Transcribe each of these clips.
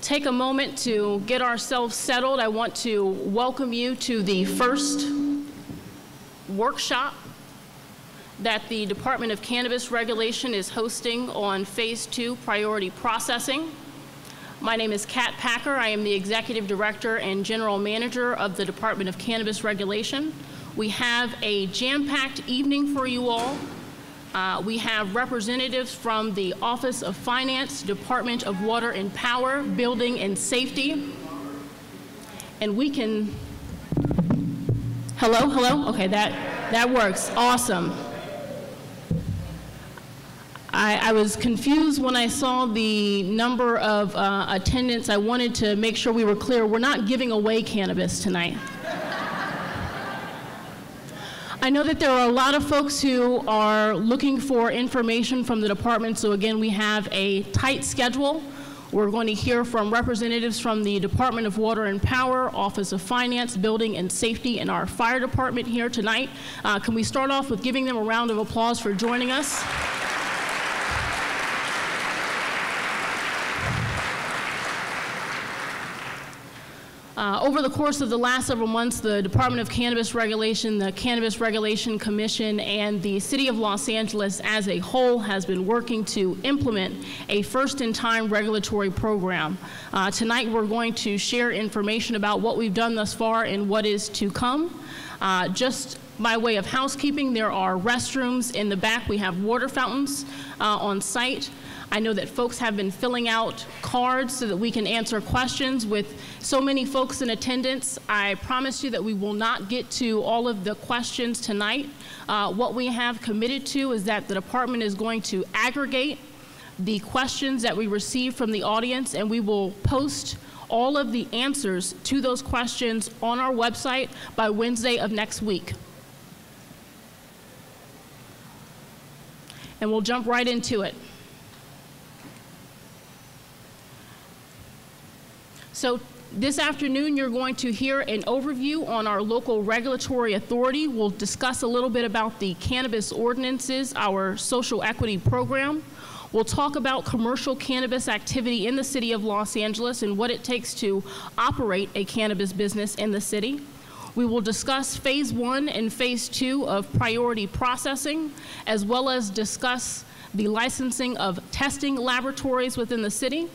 take a moment to get ourselves settled. I want to welcome you to the first workshop that the Department of Cannabis Regulation is hosting on Phase 2 priority processing. My name is Kat Packer. I am the Executive Director and General Manager of the Department of Cannabis Regulation. We have a jam-packed evening for you all. We have representatives from the Office of Finance, Department of Water and Power, Building and Safety. And we can, hello? Okay, that works, awesome. I was confused when I saw the number of attendants. I wanted to make sure we were clear. We're not giving away cannabis tonight. I know that there are a lot of folks who are looking for information from the department, so again, we have a tight schedule. We're going to hear from representatives from the Department of Water and Power, Office of Finance, Building and Safety, and our fire department here tonight. Can we start off with giving them a round of applause for joining us? Over the course of the last several months, the Department of Cannabis Regulation, the Cannabis Regulation Commission, and the City of Los Angeles as a whole has been working to implement a first-in-time regulatory program. Tonight we're going to share information about what we've done thus far and what is to come. Just by way of housekeeping, there are restrooms in the back. We have water fountains on site. I know that folks have been filling out cards so that we can answer questions. With so many folks in attendance, I promise you that we will not get to all of the questions tonight. What we have committed to is that the department is going to aggregate the questions that we receive from the audience, and we will post all of the answers to those questions on our website by Wednesday of next week. And we'll jump right into it. So this afternoon, you're going to hear an overview on our local regulatory authority. We'll discuss a little bit about the cannabis ordinances, our social equity program. We'll talk about commercial cannabis activity in the city of Los Angeles and what it takes to operate a cannabis business in the city. We will discuss Phase 1 and Phase 2 of priority processing, as well as discuss the licensing of testing laboratories within the city.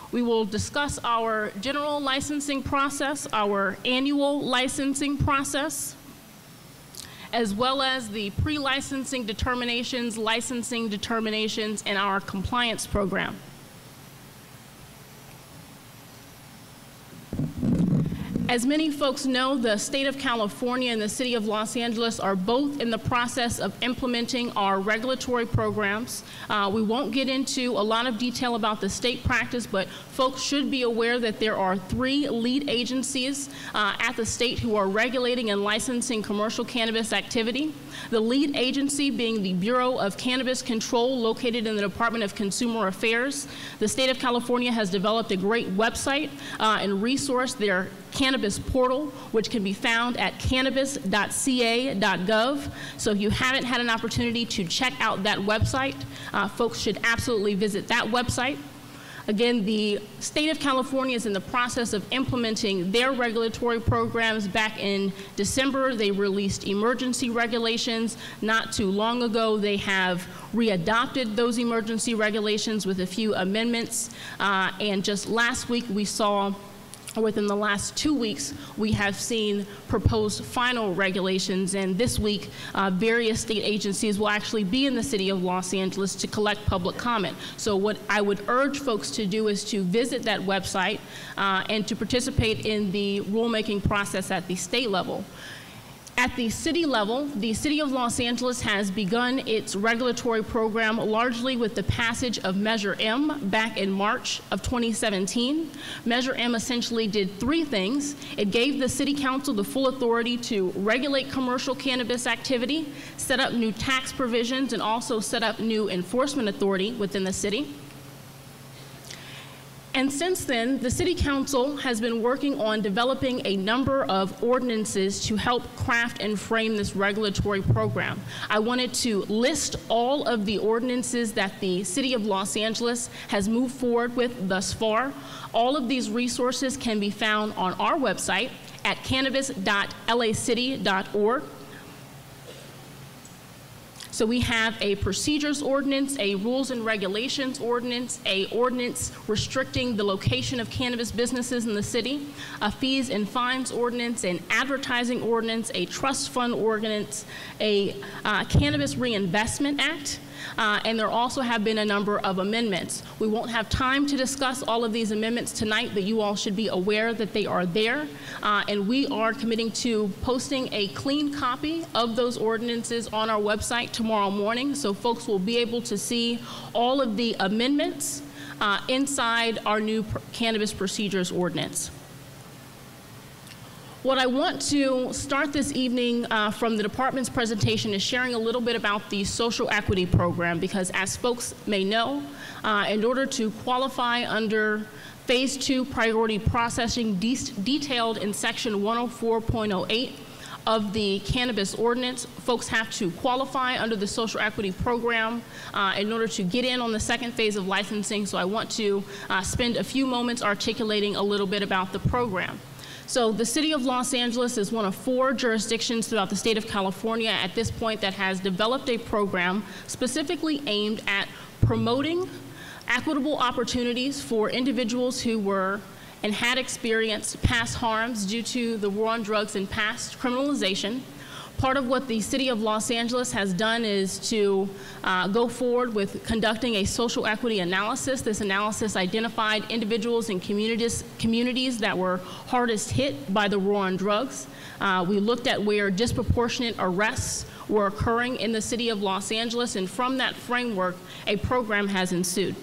We will discuss our general licensing process, our annual licensing process, as well as the pre-licensing determinations, licensing determinations, and our compliance program. As many folks know, the state of California and the city of Los Angeles are both in the process of implementing our regulatory programs. We won't get into a lot of detail about the state practice, but folks should be aware that there are 3 lead agencies at the state who are regulating and licensing commercial cannabis activity. The lead agency being the Bureau of Cannabis Control, located in the Department of Consumer Affairs. The state of California has developed a great website and resource, their Cannabis portal, which can be found at cannabis.ca.gov. So if you haven't had an opportunity to check out that website, folks should absolutely visit that website. Again, the state of California is in the process of implementing their regulatory programs. Back in December, they released emergency regulations. Not too long ago, they have readopted those emergency regulations with a few amendments. And just last week, we saw, within the last 2 weeks, we have seen proposed final regulations, and this week, various state agencies will actually be in the city of Los Angeles to collect public comment. So what I would urge folks to do is to visit that website and to participate in the rulemaking process at the state level. At the city level, the City of Los Angeles has begun its regulatory program largely with the passage of Measure M back in March of 2017. Measure M essentially did 3 things. It gave the City Council the full authority to regulate commercial cannabis activity, set up new tax provisions, and also set up new enforcement authority within the city. And since then, the City Council has been working on developing a number of ordinances to help craft and frame this regulatory program. I wanted to list all of the ordinances that the City of Los Angeles has moved forward with thus far. All of these resources can be found on our website at cannabis.lacity.org. So we have a procedures ordinance, a rules and regulations ordinance, a ordinance restricting the location of cannabis businesses in the city, a fees and fines ordinance, an advertising ordinance, a trust fund ordinance, a Cannabis Reinvestment Act, and there also have been a number of amendments. We won't have time to discuss all of these amendments tonight, but you all should be aware that they are there. And we are committing to posting a clean copy of those ordinances on our website tomorrow morning, so folks will be able to see all of the amendments inside our new cannabis procedures ordinance. What I want to start this evening from the department's presentation is sharing a little bit about the social equity program, because as folks may know, in order to qualify under Phase 2 priority processing detailed in Section 104.08 of the cannabis ordinance, folks have to qualify under the social equity program in order to get in on the second phase of licensing. So I want to spend a few moments articulating a little bit about the program. So the City of Los Angeles is one of 4 jurisdictions throughout the state of California at this point that has developed a program specifically aimed at promoting equitable opportunities for individuals who were and had experienced past harms due to the war on drugs and past criminalization. Part of what the City of Los Angeles has done is to go forward with conducting a social equity analysis. This analysis identified individuals and communities that were hardest hit by the war on drugs. We looked at where disproportionate arrests were occurring in the City of Los Angeles, and from that framework, a program has ensued.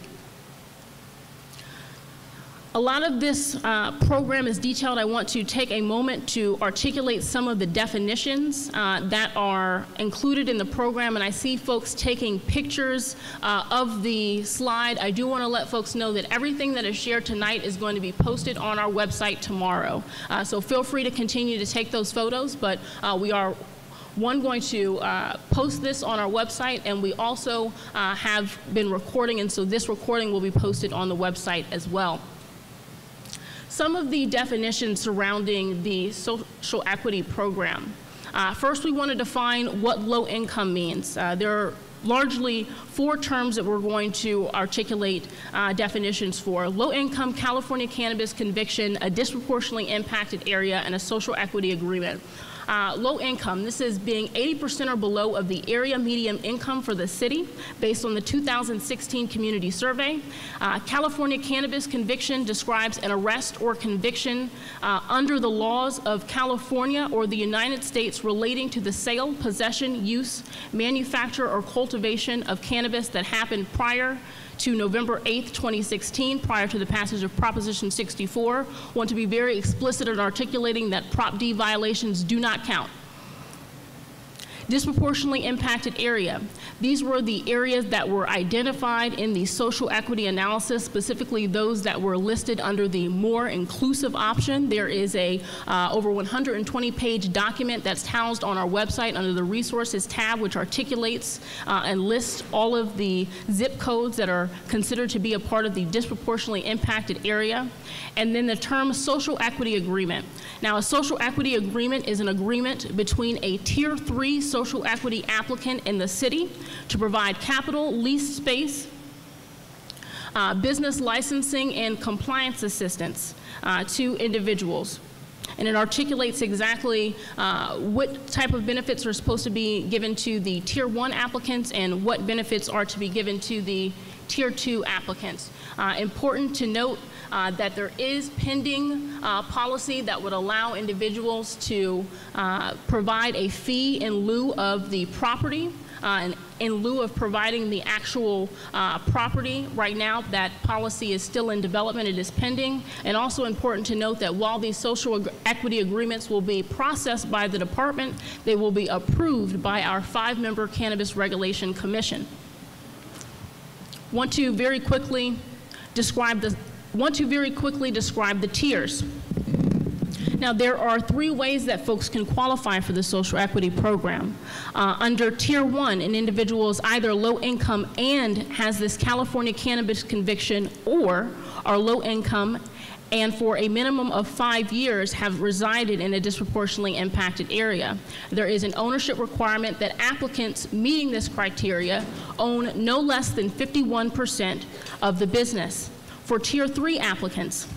A lot of this program is detailed. I want to take a moment to articulate some of the definitions that are included in the program, and I see folks taking pictures of the slide. I do want to let folks know that everything that is shared tonight is going to be posted on our website tomorrow. So feel free to continue to take those photos, but we are going to post this on our website, and we also have been recording, and so this recording will be posted on the website as well. Some of the definitions surrounding the social equity program. First, we want to define what low income means. There are largely 4 terms that we're going to articulate definitions for: low income, California cannabis conviction, a disproportionately impacted area, and a social equity agreement. Low income, this is being 80% or below of the area median income for the city based on the 2016 community survey. California cannabis conviction describes an arrest or conviction under the laws of California or the United States relating to the sale, possession, use, manufacture, or cultivation of cannabis that happened prior to November 8th, 2016, prior to the passage of Proposition 64. Want to be very explicit in articulating that Prop D violations do not count. Disproportionately impacted area. These were the areas that were identified in the social equity analysis, specifically those that were listed under the more inclusive option. There is a over 120-page document that's housed on our website under the resources tab, which articulates and lists all of the zip codes that are considered to be a part of the disproportionately impacted area. And then the term social equity agreement. Now, a social equity agreement is an agreement between a Tier 3 social equity applicant in the city to provide capital, lease space, business licensing, and compliance assistance to individuals. And it articulates exactly what type of benefits are supposed to be given to the Tier 1 applicants and what benefits are to be given to the Tier 2 applicants. Important to note that there is pending policy that would allow individuals to provide a fee in lieu of the property, and in lieu of providing the actual property. Right now, that policy is still in development. It is pending. And also important to note that while these social equity agreements will be processed by the department, they will be approved by our 5-member Cannabis Regulation Commission. Want to very quickly describe the want to very quickly describe the tiers. Now, there are 3 ways that folks can qualify for the social equity program. Under Tier 1, an individual is either low income and has this California cannabis conviction, or are low income and for a minimum of 5 years have resided in a disproportionately impacted area. There is an ownership requirement that applicants meeting this criteria own no less than 51% of the business. For Tier 3 applicants,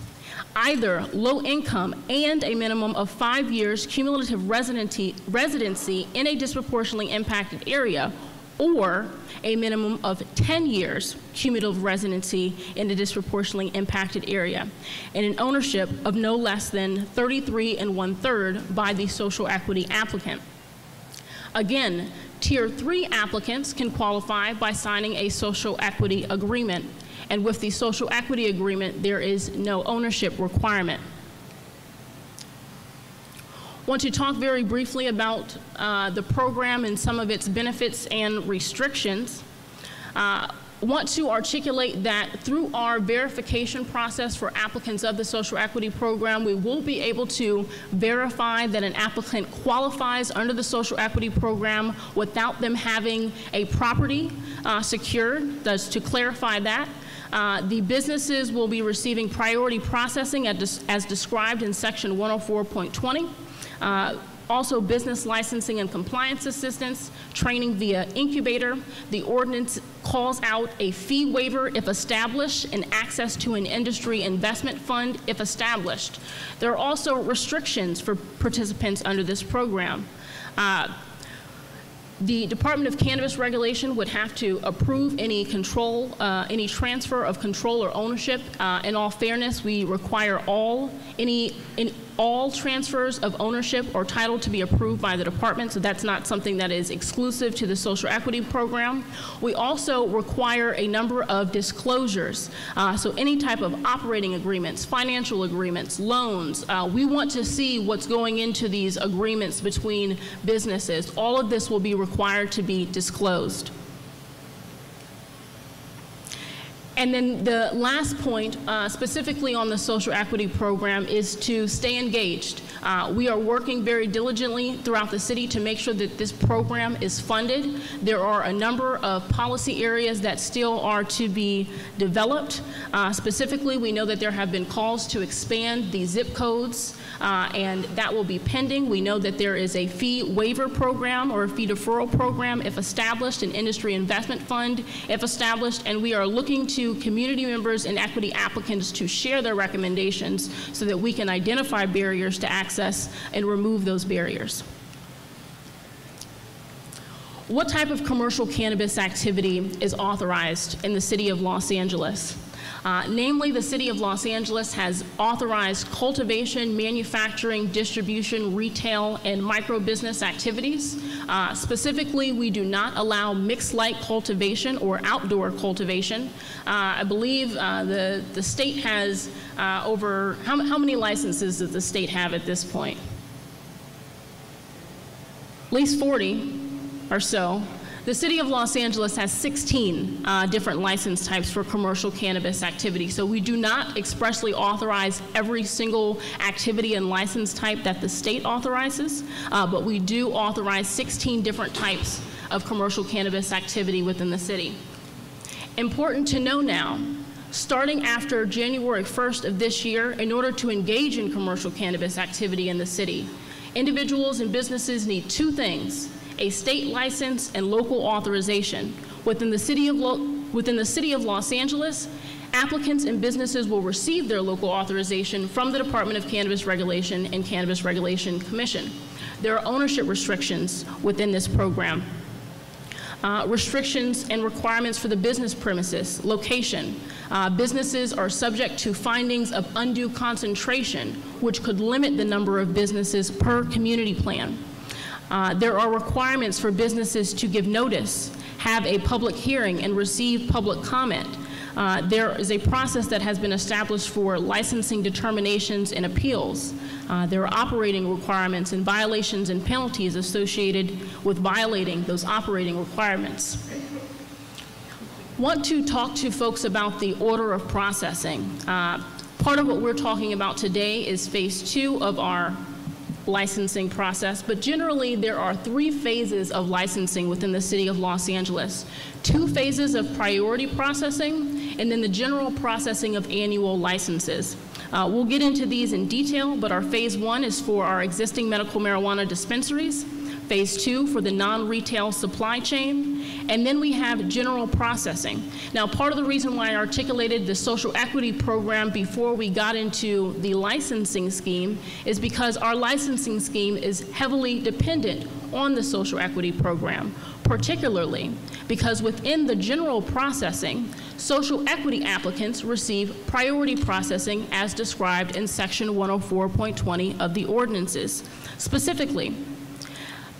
either low income and a minimum of 5 years cumulative residency in a disproportionately impacted area, or a minimum of 10 years cumulative residency in a disproportionately impacted area, and an ownership of no less than 33 1/3 by the social equity applicant. Again, Tier 3 applicants can qualify by signing a social equity agreement, and with the social equity agreement, there is no ownership requirement. I want to talk very briefly about the program and some of its benefits and restrictions. Want to articulate that through our verification process for applicants of the social equity program, we will be able to verify that an applicant qualifies under the social equity program without them having a property secured. Thus, to clarify that, the businesses will be receiving priority processing as described in section 104.20. Also, business licensing and compliance assistance, training via incubator. The ordinance calls out a fee waiver if established and access to an industry investment fund if established. There are also restrictions for participants under this program. The Department of Cannabis Regulation would have to approve any control, any transfer of control or ownership. In all fairness, we require all transfers of ownership or title to be approved by the department, so that's not something that is exclusive to the social equity program. We also require a number of disclosures, so any type of operating agreements, financial agreements, loans. We want to see what's going into these agreements between businesses. All of this will be required to be disclosed. And then the last point, specifically on the social equity program, is to stay engaged. We are working very diligently throughout the city to make sure that this program is funded. There are a number of policy areas that still are to be developed. Specifically, we know that there have been calls to expand the zip codes, and that will be pending. We know that there is a fee waiver program or a fee deferral program if established, an industry investment fund if established, and we are looking to community members and equity applicants to share their recommendations so that we can identify barriers to access and remove those barriers. What type of commercial cannabis activity is authorized in the city of Los Angeles? Namely, the city of Los Angeles has authorized cultivation, manufacturing, distribution, retail, and micro-business activities. Specifically, we do not allow mixed light cultivation or outdoor cultivation. I believe the state has over, how many licenses does the state have at this point? At least 40 or so. The city of Los Angeles has 16 different license types for commercial cannabis activity. So we do not expressly authorize every single activity and license type that the state authorizes, but we do authorize 16 different types of commercial cannabis activity within the city. Important to know now, starting after January 1st of this year, in order to engage in commercial cannabis activity in the city, individuals and businesses need two things: a state license and local authorization. Within the city of Los Angeles, applicants and businesses will receive their local authorization from the Department of Cannabis Regulation and Cannabis Regulation Commission. There are ownership restrictions within this program. Restrictions and requirements for the business premises, location. Businesses are subject to findings of undue concentration, which could limit the number of businesses per community plan. There are requirements for businesses to give notice, have a public hearing, and receive public comment. There is a process that has been established for licensing determinations and appeals. There are operating requirements and violations and penalties associated with violating those operating requirements. Want to talk to folks about the order of processing. Part of what we're talking about today is phase 2 of our licensing process, but generally there are 3 phases of licensing within the city of Los Angeles. 2 phases of priority processing, and then the general processing of annual licenses. We'll get into these in detail, but our phase 1 is for our existing medical marijuana dispensaries, phase 2 for the non-retail supply chain, and then we have general processing. Now, part of the reason why I articulated the social equity program before we got into the licensing scheme is because our licensing scheme is heavily dependent on the social equity program, particularly because within the general processing, social equity applicants receive priority processing as described in section 104.20 of the ordinances. Specifically,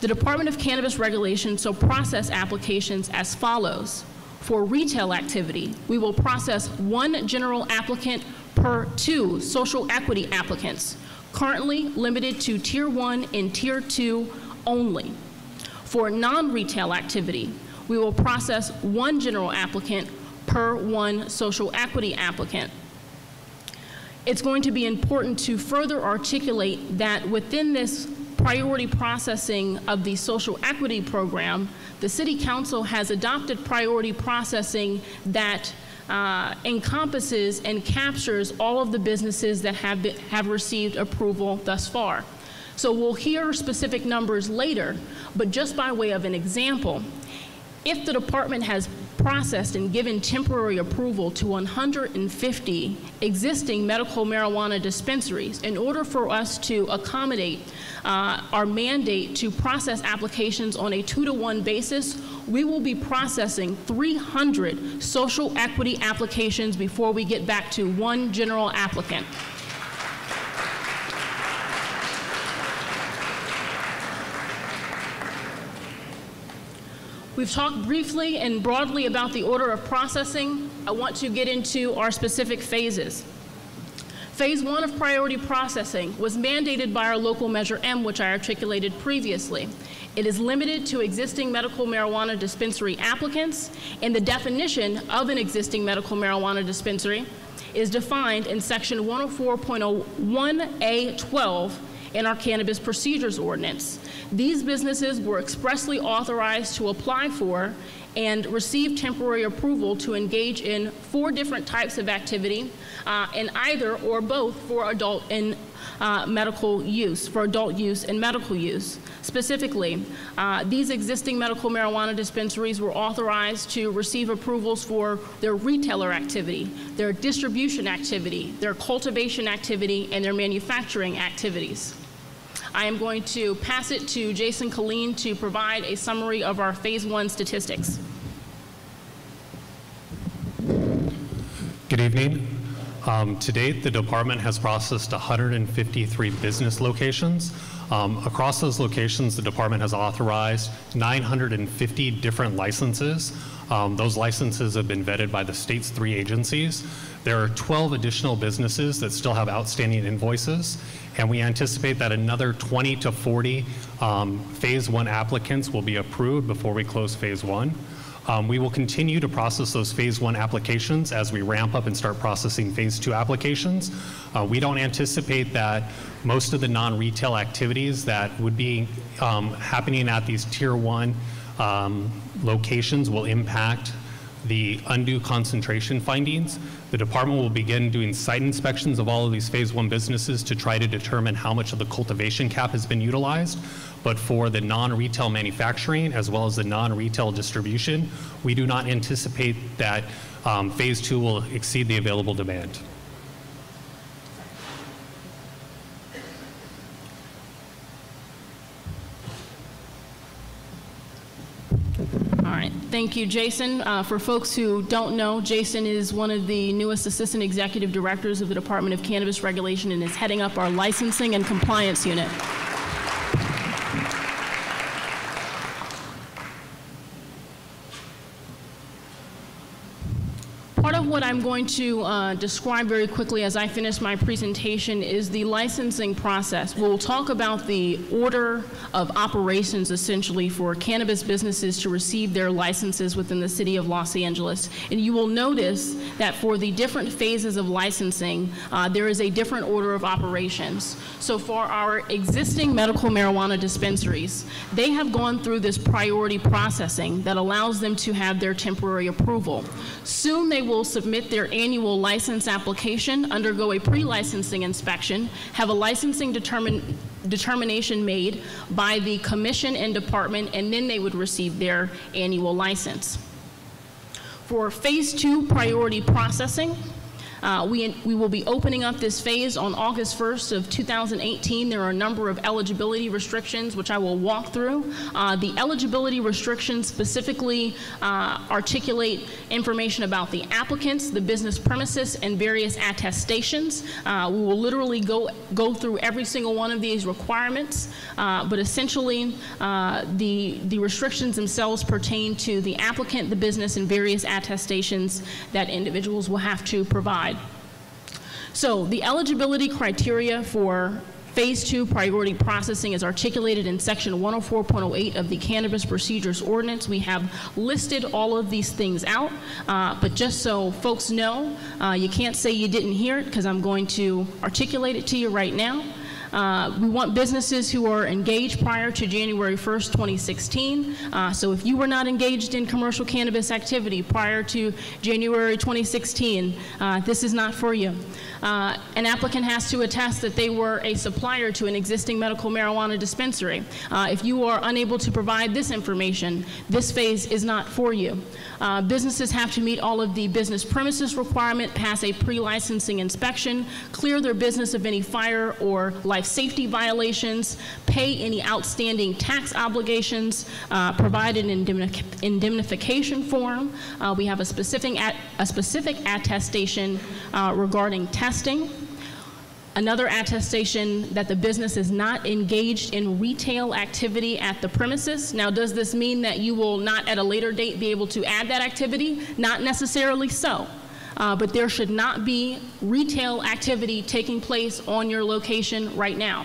the Department of Cannabis Regulation shall process applications as follows. For retail activity, we will process 1 general applicant per 2 social equity applicants, currently limited to Tier 1 and Tier 2 only. For non-retail activity, we will process 1 general applicant per 1 social equity applicant. It's going to be important to further articulate that within this priority processing of the social equity program, the City Council has adopted priority processing that encompasses and captures all of the businesses that have received approval thus far. So we'll hear specific numbers later, but just by way of an example, if the department has processed and given temporary approval to 150 existing medical marijuana dispensaries, in order for us to accommodate our mandate to process applications on a 2-to-1 basis, we will be processing 300 social equity applications before we get back to 1 general applicant. We've talked briefly and broadly about the order of processing. I want to get into our specific phases. Phase 1 of priority processing was mandated by our local Measure M, which I articulated previously. It is limited to existing medical marijuana dispensary applicants, and the definition of an existing medical marijuana dispensary is defined in section 104.01A12 in our Cannabis Procedures Ordinance. These businesses were expressly authorized to apply for and receive temporary approval to engage in 4 different types of activity, in either or both for adult and medical use, for adult use and medical use. Specifically, these existing medical marijuana dispensaries were authorized to receive approvals for their retailer activity, their distribution activity, their cultivation activity, and their manufacturing activities. I am going to pass it to Jason Colleen to provide a summary of our phase 1 statistics. Good evening. To date, the department has processed 153 business locations. Across those locations, the department has authorized 950 different licenses. Those licenses have been vetted by the state's 3 agencies. There are 12 additional businesses that still have outstanding invoices, and we anticipate that another 20 to 40 phase 1 applicants will be approved before we close phase 1. We will continue to process those phase 1 applications as we ramp up and start processing phase 2 applications. We don't anticipate that most of the non-retail activities that would be happening at these Tier 1 locations will impact the undue concentration findings. The department will begin doing site inspections of all of these phase 1 businesses to try to determine how much of the cultivation cap has been utilized. But for the non-retail manufacturing as well as the non-retail distribution, we do not anticipate that phase 2 will exceed the available demand. All right, thank you, Jason. For folks who don't know, Jason is one of the newest assistant executive directors of the Department of Cannabis Regulation and is heading up our licensing and compliance unit. Part of what I'm going to describe very quickly as I finish my presentation is the licensing process. We'll talk about the order of operations, essentially, for cannabis businesses to receive their licenses within the city of Los Angeles. And you will notice that for the different phases of licensing, there is a different order of operations. So for our existing medical marijuana dispensaries, they have gone through this priority processing that allows them to have their temporary approval. Soon they will submit their annual license application, undergo a pre-licensing inspection, have a licensing determination made by the commission and department, and then they would receive their annual license. For phase 2 priority processing, we will be opening up this phase on August 1st of 2018. There are a number of eligibility restrictions, which I will walk through. The eligibility restrictions specifically articulate information about the applicants, the business premises, and various attestations. We will literally go through every single one of these requirements, but essentially the restrictions themselves pertain to the applicant, the business, and various attestations that individuals will have to provide. So the eligibility criteria for Phase 2 priority processing is articulated in Section 104.08 of the Cannabis Procedures Ordinance. We have listed all of these things out, but just so folks know, you can't say you didn't hear it because I'm going to articulate it to you right now. We want businesses who are engaged prior to January 1st, 2016. So if you were not engaged in commercial cannabis activity prior to January 2016, this is not for you. An applicant has to attest that they were a supplier to an existing medical marijuana dispensary. If you are unable to provide this information, this phase is not for you. Businesses have to meet all of the business premises requirement, pass a pre-licensing inspection, clear their business of any fire or life safety violations, pay any outstanding tax obligations, provide an indemnification form. We have a specific attestation regarding testing. Another attestation that the business is not engaged in retail activity at the premises. Now, does this mean that you will not at a later date be able to add that activity? Not necessarily so. But there should not be retail activity taking place on your location right now.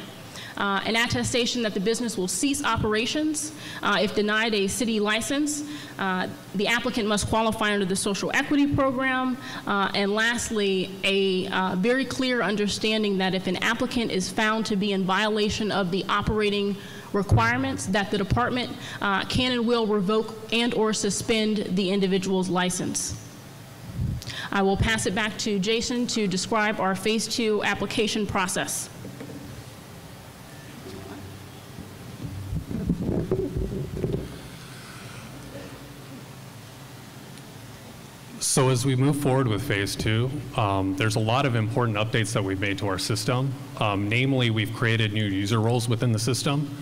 An attestation that the business will cease operations if denied a city license. The applicant must qualify under the social equity program. And lastly, a very clear understanding that if an applicant is found to be in violation of the operating requirements, that the department can and will revoke and or suspend the individual's license. I will pass it back to Jason to describe our Phase 2 application process. So as we move forward with Phase 2, there's a lot of important updates that we've made to our system. Namely, we've created new user roles within the system.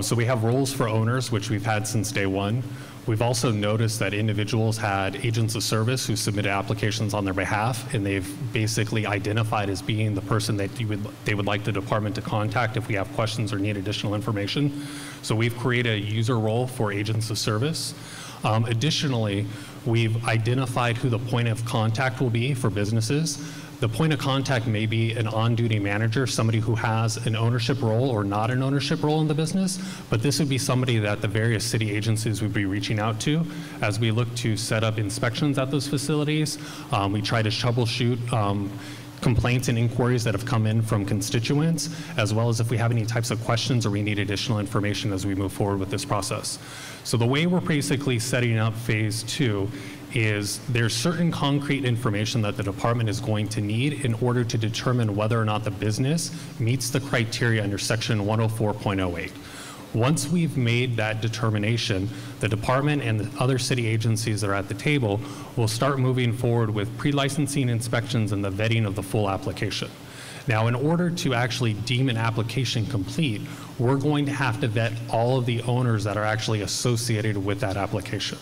So we have roles for owners, which we've had since day one. We've also noticed that individuals had agents of service who submitted applications on their behalf, and they've basically identified as being the person that they would like the department to contact if we have questions or need additional information. So we've created a user role for agents of service. Additionally, we've identified who the point of contact will be for businesses. The point of contact may be an on-duty manager, somebody who has an ownership role or not an ownership role in the business, but this would be somebody that the various city agencies would be reaching out to as we look to set up inspections at those facilities. We try to troubleshoot complaints and inquiries that have come in from constituents, as well as if we have any types of questions or we need additional information as we move forward with this process. So the way we're basically setting up Phase 2 is there's certain concrete information that the department is going to need in order to determine whether or not the business meets the criteria under Section 104.08. Once we've made that determination, the department and the other city agencies that are at the table will start moving forward with pre-licensing inspections and the vetting of the full application. Now, in order to actually deem an application complete, we're going to have to vet all of the owners that are actually associated with that application.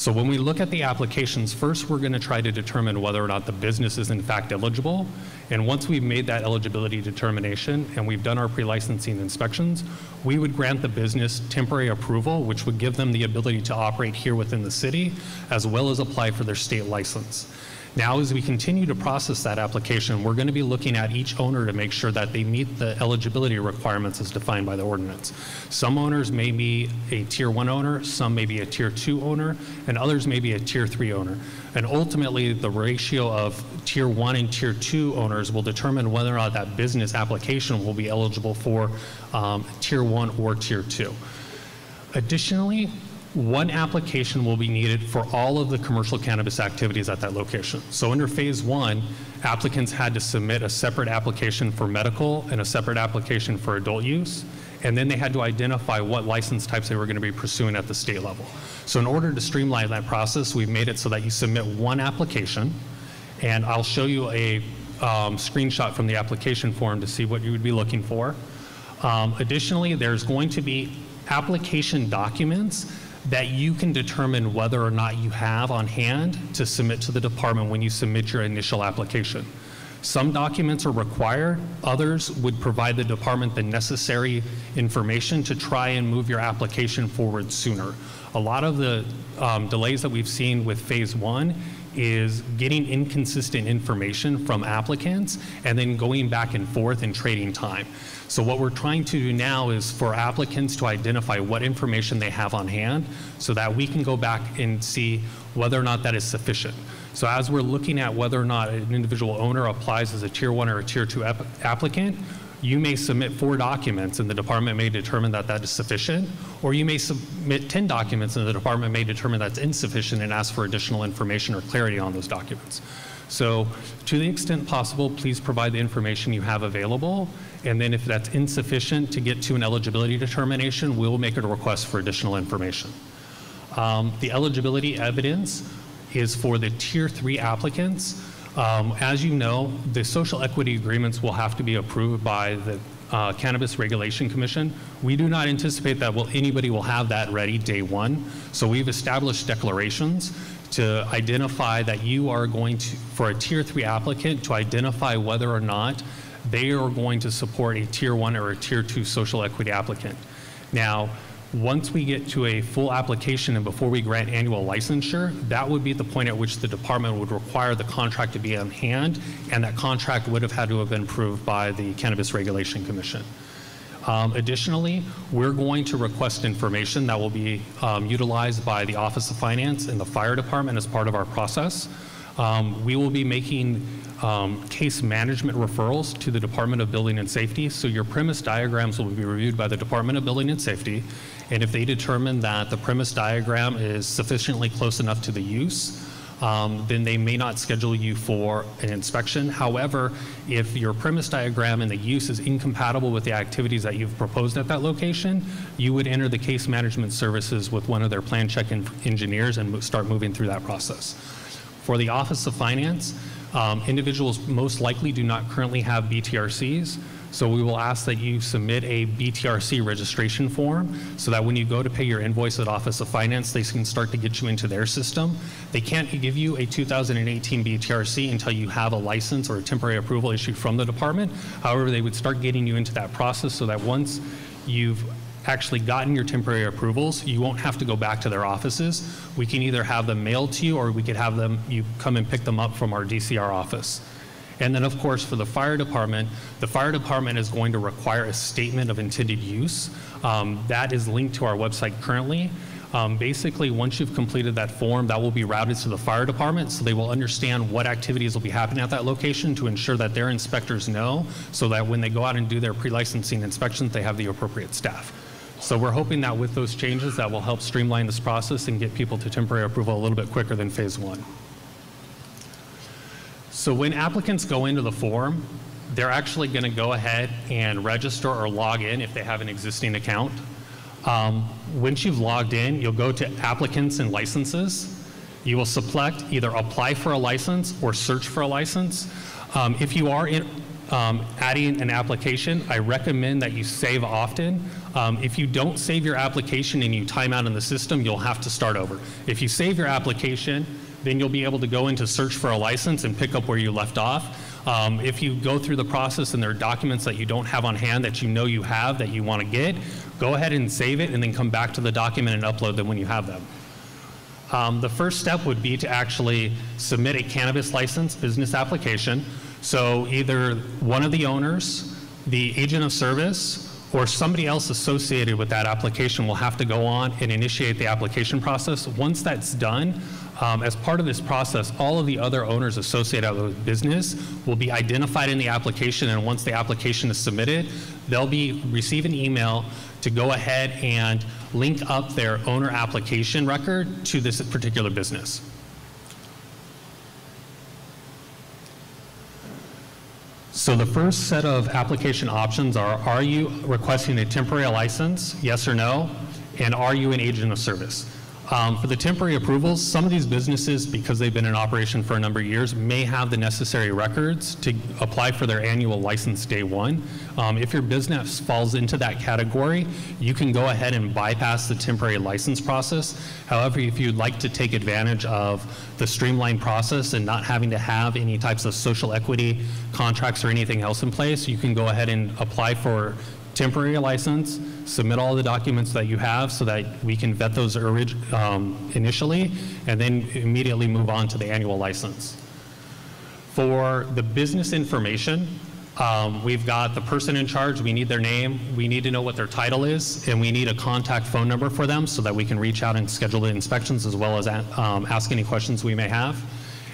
So when we look at the applications, first we're going to try to determine whether or not the business is in fact eligible. And once we've made that eligibility determination and we've done our pre-licensing inspections, we would grant the business temporary approval, which would give them the ability to operate here within the city, as well as apply for their state license. Now, as we continue to process that application, we're going to be looking at each owner to make sure that they meet the eligibility requirements as defined by the ordinance. Some owners may be a Tier 1 owner, some may be a Tier 2 owner, and others may be a Tier 3 owner. And ultimately, the ratio of Tier 1 and Tier 2 owners will determine whether or not that business application will be eligible for Tier 1 or Tier 2. Additionally, one application will be needed for all of the commercial cannabis activities at that location. So under phase 1, applicants had to submit a separate application for medical and a separate application for adult use, and then they had to identify what license types they were going to be pursuing at the state level. So in order to streamline that process, we've made it so that you submit one application, and I'll show you a screenshot from the application form to see what you would be looking for. Additionally, there's going to be application documents that you can determine whether or not you have on hand to submit to the department when you submit your initial application. Some documents are required, others would provide the department the necessary information to try and move your application forward sooner. A lot of the delays that we've seen with phase 1 is getting inconsistent information from applicants and then going back and forth and trading time. So what we're trying to do now is for applicants to identify what information they have on hand so that we can go back and see whether or not that is sufficient. So as we're looking at whether or not an individual owner applies as a Tier 1 or a Tier 2 applicant, you may submit 4 documents and the department may determine that that is sufficient, or you may submit 10 documents and the department may determine that's insufficient and ask for additional information or clarity on those documents. So to the extent possible, please provide the information you have available, and then if that's insufficient to get to an eligibility determination, we'll make a request for additional information. The eligibility evidence is for the Tier 3 applicants. As you know, the social equity agreements will have to be approved by the Cannabis Regulation Commission. We do not anticipate that anybody will have that ready day 1. So we've established declarations to identify that you are going to, for a Tier 3 applicant, to identify whether or not they are going to support a Tier 1 or a Tier 2 social equity applicant. Now, once we get to a full application and before we grant annual licensure, that would be the point at which the department would require the contract to be on hand, and that contract would have had to have been approved by the Cannabis Regulation Commission. Additionally, we're going to request information that will be utilized by the Office of Finance and the Fire Department as part of our process. We will be making case management referrals to the Department of Building and Safety. So your premise diagrams will be reviewed by the Department of Building and Safety. And if they determine that the premise diagram is sufficiently close enough to the use, then they may not schedule you for an inspection. However, if your premise diagram and the use is incompatible with the activities that you've proposed at that location, you would enter the case management services with one of their plan check engineers and start moving through that process. For the Office of Finance, individuals most likely do not currently have BTRCs, so we will ask that you submit a BTRC registration form so that when you go to pay your invoice at Office of Finance, they can start to get you into their system. They can't give you a 2018 BTRC until you have a license or a temporary approval issued from the department. However, they would start getting you into that process so that once you've actually gotten your temporary approvals, you won't have to go back to their offices. We can either have them mailed to you or we could have them, you come and pick them up from our DCR office. And then of course for the fire department is going to require a statement of intended use. That is linked to our website currently. Basically, once you've completed that form, that will be routed to the fire department so they will understand what activities will be happening at that location to ensure that their inspectors know so that when they go out and do their pre-licensing inspections, they have the appropriate staff. So we're hoping that with those changes that will help streamline this process and get people to temporary approval a little bit quicker than phase 1. So when applicants go into the form, they're actually going to go ahead and register or log in if they have an existing account. Once you've logged in, you'll go to applicants and licenses. You will select either apply for a license or search for a license. If you are adding an application, I recommend that you save often. If you don't save your application and you time out in the system, you'll have to start over. If you save your application, then you'll be able to go into search for a license and pick up where you left off. If you go through the process and there are documents that you don't have on hand that you know you have that you want to get, go ahead and save it and then come back to the document and upload them when you have them. The first step would be to actually submit a cannabis license business application. So either one of the owners, the agent of service, or somebody else associated with that application will have to go on and initiate the application process. Once that's done, as part of this process, all of the other owners associated with business will be identified in the application, and once the application is submitted, they'll receive an email to go ahead and link up their owner application record to this particular business. So the first set of application options are you requesting a temporary license, yes or no, and are you an agent of service? For the temporary approvals, some of these businesses, because they've been in operation for a number of years, may have the necessary records to apply for their annual license day one. If your business falls into that category, you can go ahead and bypass the temporary license process. However, if you'd like to take advantage of the streamlined process and not having to have any types of social equity contracts or anything else in place, you can go ahead and apply for temporary license, submit all the documents that you have so that we can vet those initially, and then immediately move on to the annual license. For the business information, we've got the person in charge. We need their name. We need to know what their title is, and we need a contact phone number for them so that we can reach out and schedule the inspections as well as ask any questions we may have.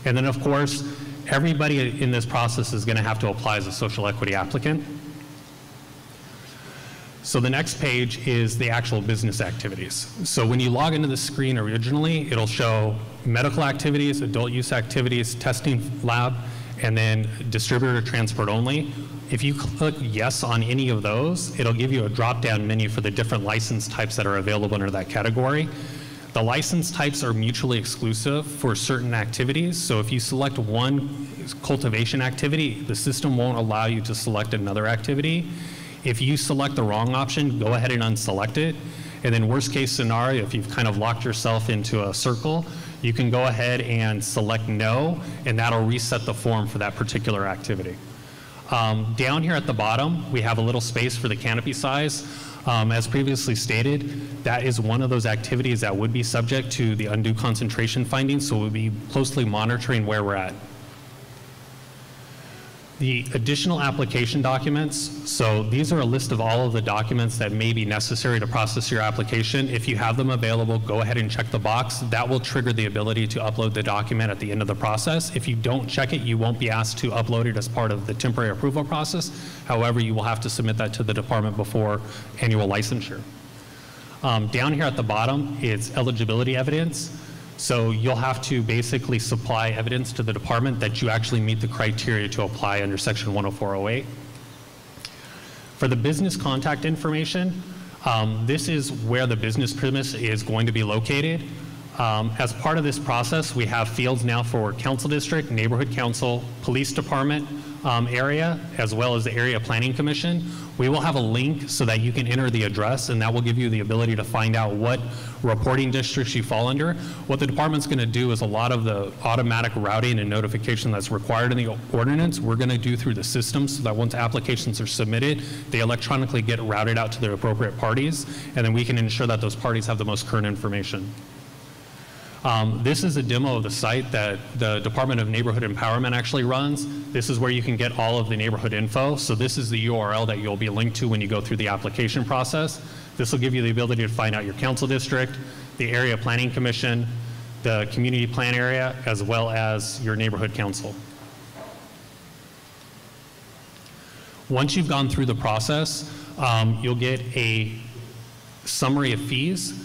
And then, of course, everybody in this process is going to have to apply as a social equity applicant. So the next page is the actual business activities. So when you log into the screen originally, it'll show medical activities, adult use activities, testing lab, and then distributor transport only. If you click yes on any of those, it'll give you a drop-down menu for the different license types that are available under that category. The license types are mutually exclusive for certain activities. So if you select one cultivation activity, the system won't allow you to select another activity. If you select the wrong option, go ahead and unselect it. And then worst case scenario, if you've kind of locked yourself into a circle, you can go ahead and select no, and that'll reset the form for that particular activity. Down here at the bottom, we have a little space for the canopy size. As previously stated, that is one of those activities that would be subject to the undue concentration findings, so we'll be closely monitoring where we're at. The additional application documents, so these are a list of all of the documents that may be necessary to process your application. If you have them available, go ahead and check the box. That will trigger the ability to upload the document at the end of the process. If you don't check it, you won't be asked to upload it as part of the temporary approval process. However, you will have to submit that to the department before annual licensure. Down here at the bottom, it's eligibility evidence. So you'll have to basically supply evidence to the department that you actually meet the criteria to apply under Section 10408. For the business contact information, this is where the business premise is going to be located. As part of this process, we have fields now for council district, neighborhood council, police department area, as well as the area planning commission. We will have a link so that you can enter the address, and that will give you the ability to find out what reporting districts you fall under. What the department's going to do is a lot of the automatic routing and notification that's required in the ordinance, we're going to do through the system so that once applications are submitted, they electronically get routed out to the appropriate parties, and then we can ensure that those parties have the most current information. This is a demo of the site that the Department of Neighborhood Empowerment actually runs. This is where you can get all of the neighborhood info. So this is the URL that you'll be linked to when you go through the application process. This will give you the ability to find out your council district, the area planning commission, the community plan area, as well as your neighborhood council. Once you've gone through the process, you'll get a summary of fees.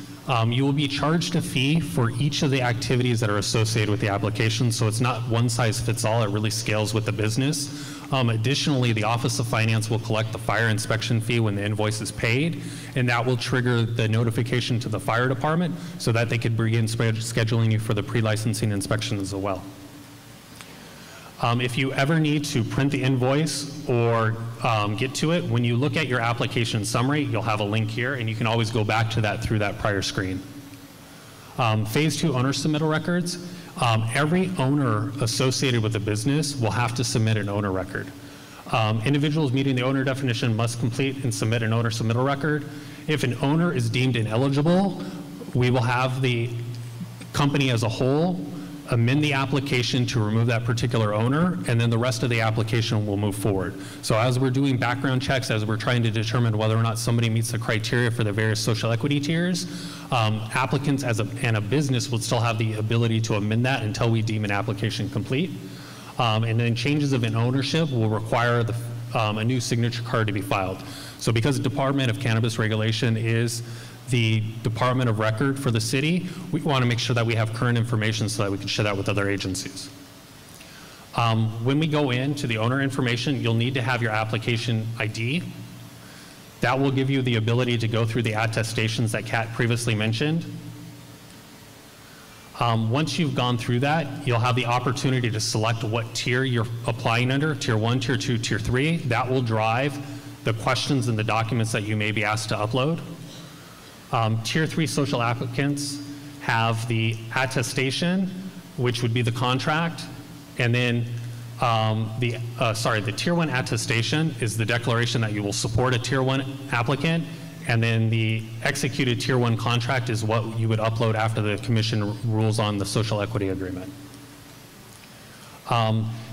You will be charged a fee for each of the activities that are associated with the application, so it's not one size fits all, it really scales with the business. Additionally, the Office of Finance will collect the fire inspection fee when the invoice is paid, and that will trigger the notification to the fire department so that they could begin scheduling you for the pre-licensing inspection as well. If you ever need to print the invoice or get to it, when you look at your application summary, you'll have a link here, and you can always go back to that through that prior screen. Phase 2 owner submittal records. Every owner associated with the business will have to submit an owner record. Individuals meeting the owner definition must complete and submit an owner submittal record. If an owner is deemed ineligible, we will have the company as a whole, amend the application to remove that particular owner, and then the rest of the application will move forward. So as we're doing background checks, as we're trying to determine whether or not somebody meets the criteria for the various social equity tiers, applicants and a business would still have the ability to amend that until we deem an application complete. And then changes of an ownership will require a new signature card to be filed. So because the Department of Cannabis Regulation is the department of record for the city, we want to make sure that we have current information so that we can share that with other agencies. When we go into the owner information, you'll need to have your application ID. That will give you the ability to go through the attestations that Kat previously mentioned. Once you've gone through that, you'll have the opportunity to select what tier you're applying under, tier 1, tier 2, tier 3. That will drive the questions and the documents that you may be asked to upload. Tier 3 social applicants have the attestation, which would be the contract, and then the tier 1 attestation is the declaration that you will support a tier 1 applicant, and then the executed tier 1 contract is what you would upload after the commission rules on the social equity agreement.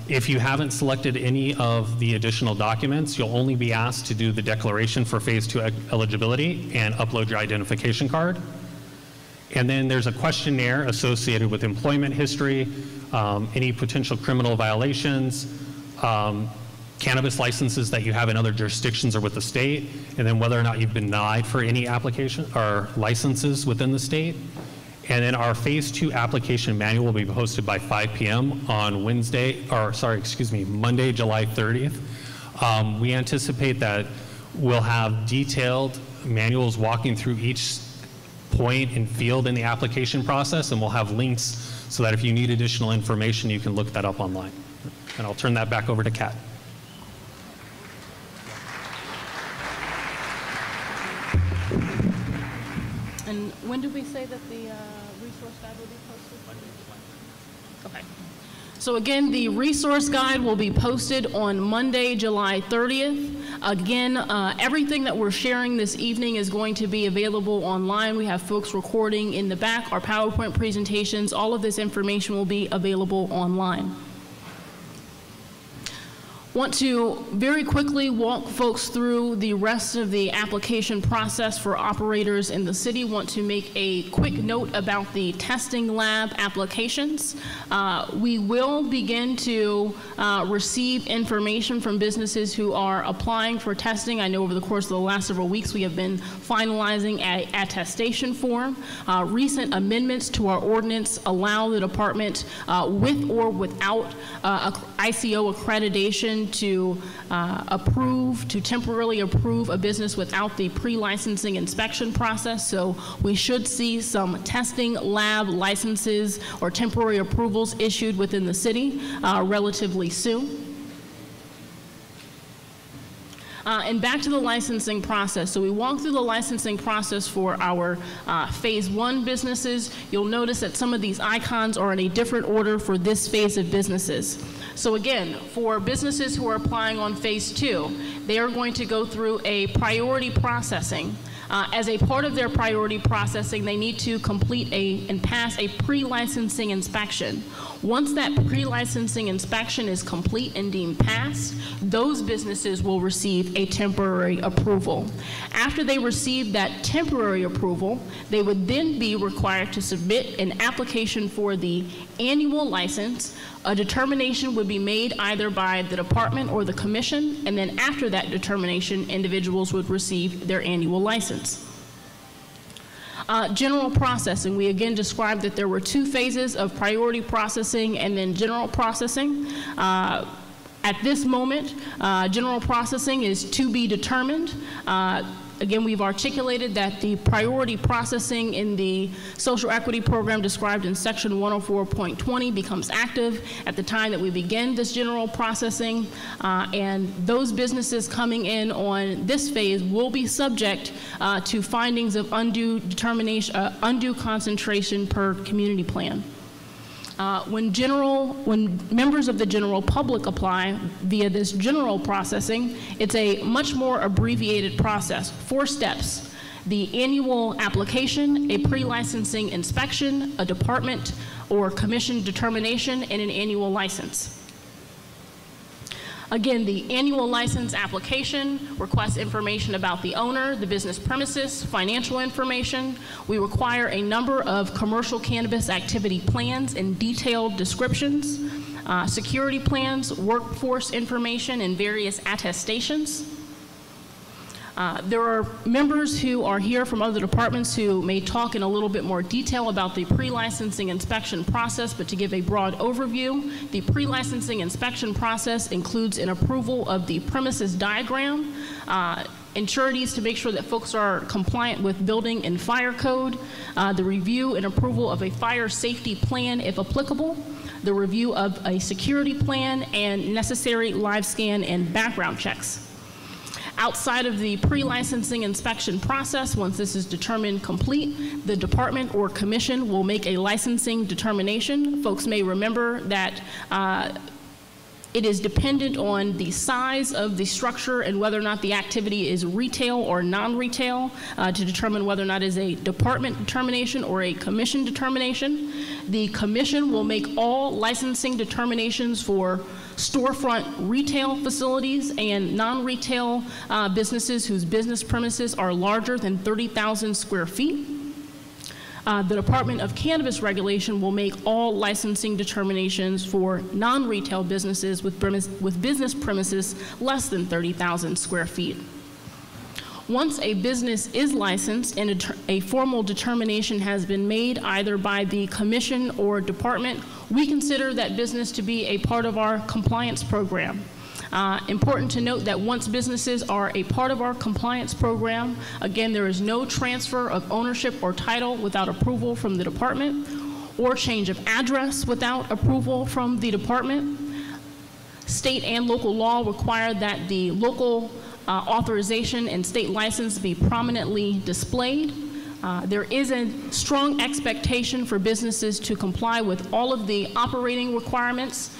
If you haven't selected any of the additional documents, you'll only be asked to do the declaration for phase 2 eligibility and upload your identification card. And then there's a questionnaire associated with employment history, any potential criminal violations, cannabis licenses that you have in other jurisdictions or with the state, and then whether or not you've been denied for any application or licenses within the state. And then our phase 2 application manual will be posted by 5 p.m. on Monday, July 30th. We anticipate that we'll have detailed manuals walking through each point and field in the application process, and we'll have links so that if you need additional information, you can look that up online. And I'll turn that back over to Kat. And when did we say that the resource guide will be posted? Okay. So again, the resource guide will be posted on Monday, July 30th. Again, everything that we're sharing this evening is going to be available online. We have folks recording in the back, our PowerPoint presentations, all of this information will be available online. Want to very quickly walk folks through the rest of the application process for operators in the city. Want to make a quick note about the testing lab applications. We will begin to receive information from businesses who are applying for testing. I know over the course of the last several weeks we have been finalizing an attestation form. Recent amendments to our ordinance allow the department with or without ICO accreditation to temporarily approve a business without the pre-licensing inspection process. So we should see some testing lab licenses or temporary approvals issued within the city relatively soon. And back to the licensing process. So we walk through the licensing process for our phase 1 businesses. You'll notice that some of these icons are in a different order for this phase of businesses. So again, for businesses who are applying on phase 2, they are going to go through a priority processing. As a part of their priority processing, they need to complete and pass a pre-licensing inspection. Once that pre-licensing inspection is complete and deemed passed, those businesses will receive a temporary approval. After they receive that temporary approval, they would then be required to submit an application for the annual license. A determination would be made either by the department or the commission, and then after that determination, individuals would receive their annual license. General processing, we again described that there were 2 phases of priority processing and then general processing. At this moment, general processing is to be determined. Again, we've articulated that the priority processing in the social equity program described in section 104.20 becomes active at the time that we begin this general processing, and those businesses coming in on this phase will be subject to findings of undue concentration per community plan. When members of the general public apply via this general processing, it's a much more abbreviated process, 4 steps. the annual application, a pre-licensing inspection, a department or commission determination, and an annual license. Again, the annual license application requests information about the owner, the business premises, financial information. We require a number of commercial cannabis activity plans and detailed descriptions, security plans, workforce information, and various attestations. There are members who are here from other departments who may talk in a little bit more detail about the pre-licensing inspection process, but to give a broad overview, the pre-licensing inspection process includes an approval of the premises diagram, ensurities to make sure that folks are compliant with building and fire code, the review and approval of a fire safety plan if applicable, the review of a security plan, and necessary live scan and background checks. Outside of the pre-licensing inspection process, once this is determined complete, the department or commission will make a licensing determination. Folks may remember that it is dependent on the size of the structure and whether or not the activity is retail or non-retail to determine whether or not it is a department determination or a commission determination. The commission will make all licensing determinations for storefront retail facilities and non-retail businesses whose business premises are larger than 30,000 square feet. The Department of Cannabis Regulation will make all licensing determinations for non-retail businesses with business premises less than 30,000 square feet. Once a business is licensed and a formal determination has been made either by the commission or department, we consider that business to be a part of our compliance program. Important to note that once businesses are a part of our compliance program, again, there is no transfer of ownership or title without approval from the department, or change of address without approval from the department. State and local law require that the local authorization and state license be prominently displayed. There is a strong expectation for businesses to comply with all of the operating requirements.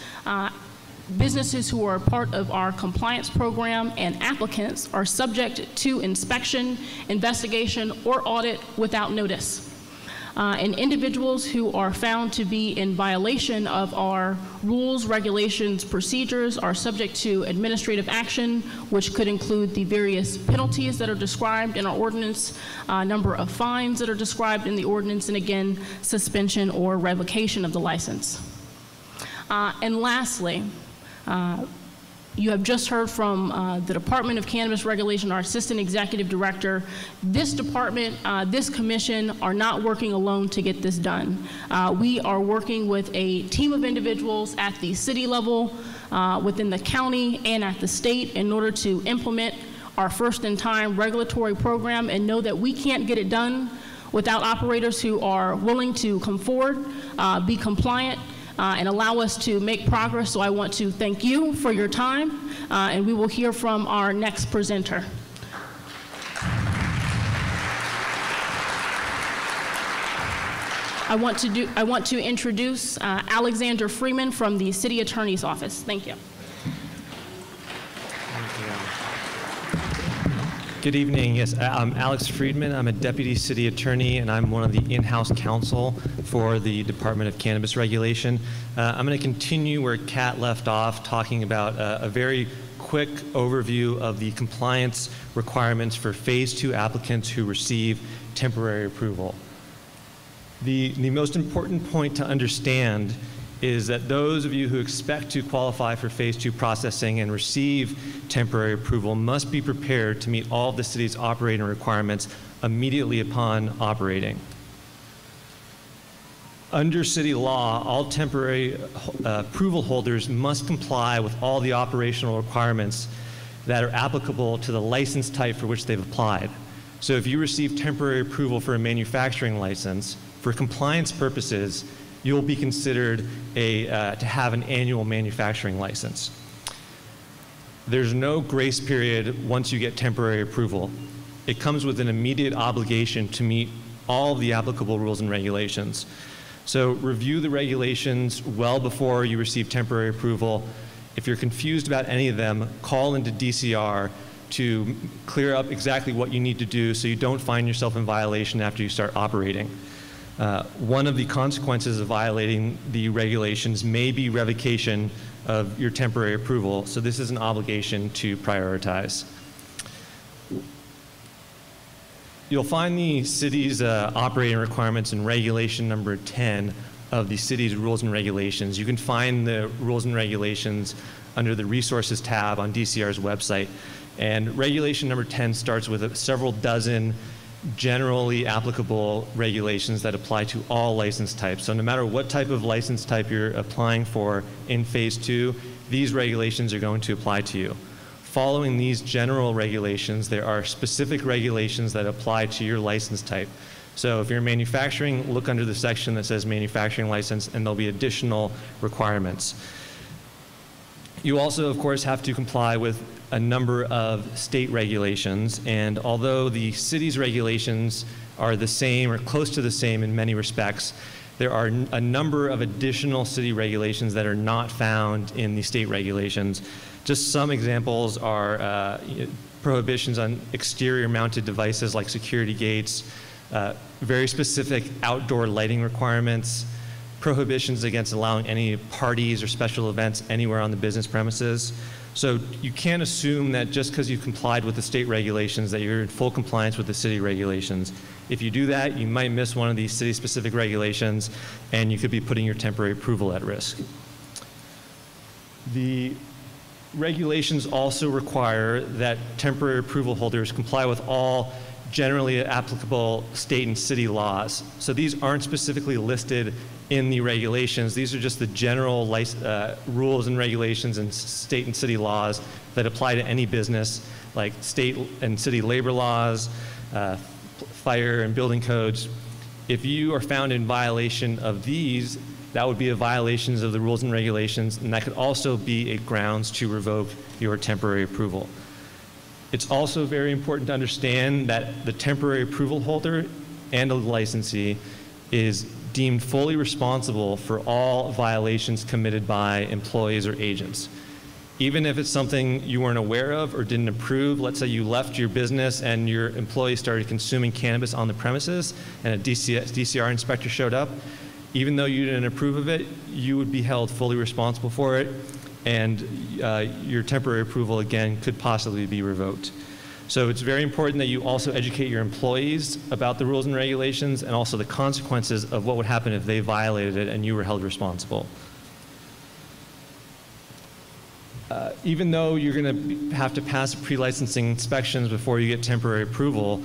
Businesses who are part of our compliance program and applicants are subject to inspection, investigation, or audit without notice. And individuals who are found to be in violation of our rules, regulations, procedures are subject to administrative action, which could include the various penalties that are described in our ordinance, number of fines that are described in the ordinance, and again, suspension or revocation of the license. And lastly, you have just heard from the Department of Cannabis Regulation, our Assistant Executive Director. This department, this commission are not working alone to get this done. We are working with a team of individuals at the city level, within the county, and at the state in order to implement our first-in-time regulatory program, and know that we can't get it done without operators who are willing to come forward, be compliant, and allow us to make progress. So I want to thank you for your time, and we will hear from our next presenter. I want to introduce Alexander Freeman from the City Attorney's Office. Thank you. Good evening. Yes, I'm Alex Friedman. I'm a deputy city attorney, and I'm one of the in-house counsel for the Department of Cannabis Regulation. I'm going to continue where Kat left off, talking about a very quick overview of the compliance requirements for Phase 2 applicants who receive temporary approval. The most important point to understand is that those of you who expect to qualify for Phase 2 processing and receive temporary approval must be prepared to meet all of the city's operating requirements immediately upon operating. Under city law, all temporary approval holders must comply with all the operational requirements that are applicable to the license type for which they've applied. So if you receive temporary approval for a manufacturing license, for compliance purposes, you'll be considered to have an annual manufacturing license. There's no grace period once you get temporary approval. It comes with an immediate obligation to meet all of the applicable rules and regulations. So review the regulations well before you receive temporary approval. If you're confused about any of them, call into DCR to clear up exactly what you need to do so you don't find yourself in violation after you start operating. One of the consequences of violating the regulations may be revocation of your temporary approval, so this is an obligation to prioritize. You'll find the city's operating requirements in regulation number 10 of the city's rules and regulations. You can find the rules and regulations under the resources tab on DCR's website. And regulation number 10 starts with several dozen generally applicable regulations that apply to all license types. So no matter what type of license type you're applying for in phase 2, these regulations are going to apply to you. Following these general regulations, there are specific regulations that apply to your license type. So if you're manufacturing, look under the section that says manufacturing license, and there'll be additional requirements. You also, of course, have to comply with a number of state regulations, and although the city's regulations are the same or close to the same in many respects, there are a number of additional city regulations that are not found in the state regulations. Just some examples are prohibitions on exterior mounted devices like security gates, very specific outdoor lighting requirements, prohibitions against allowing any parties or special events anywhere on the business premises. So you can't assume that just because you've complied with the state regulations that you're in full compliance with the city regulations. If you do that, you might miss one of these city-specific regulations, and you could be putting your temporary approval at risk. The regulations also require that temporary approval holders comply with all generally applicable state and city laws. So these aren't specifically listed in the regulations. These are just the general rules and regulations and state and city laws that apply to any business, like state and city labor laws, fire and building codes. If you are found in violation of these, that would be a violation of the rules and regulations, and that could also be a grounds to revoke your temporary approval. It's also very important to understand that the temporary approval holder and the licensee is deemed fully responsible for all violations committed by employees or agents. Even if it's something you weren't aware of or didn't approve, let's say you left your business and your employees started consuming cannabis on the premises and a DCR inspector showed up, even though you didn't approve of it, you would be held fully responsible for it, and your temporary approval, again, could possibly be revoked. So it's very important that you also educate your employees about the rules and regulations and also the consequences of what would happen if they violated it and you were held responsible. Even though you're going to have to pass pre-licensing inspections before you get temporary approval,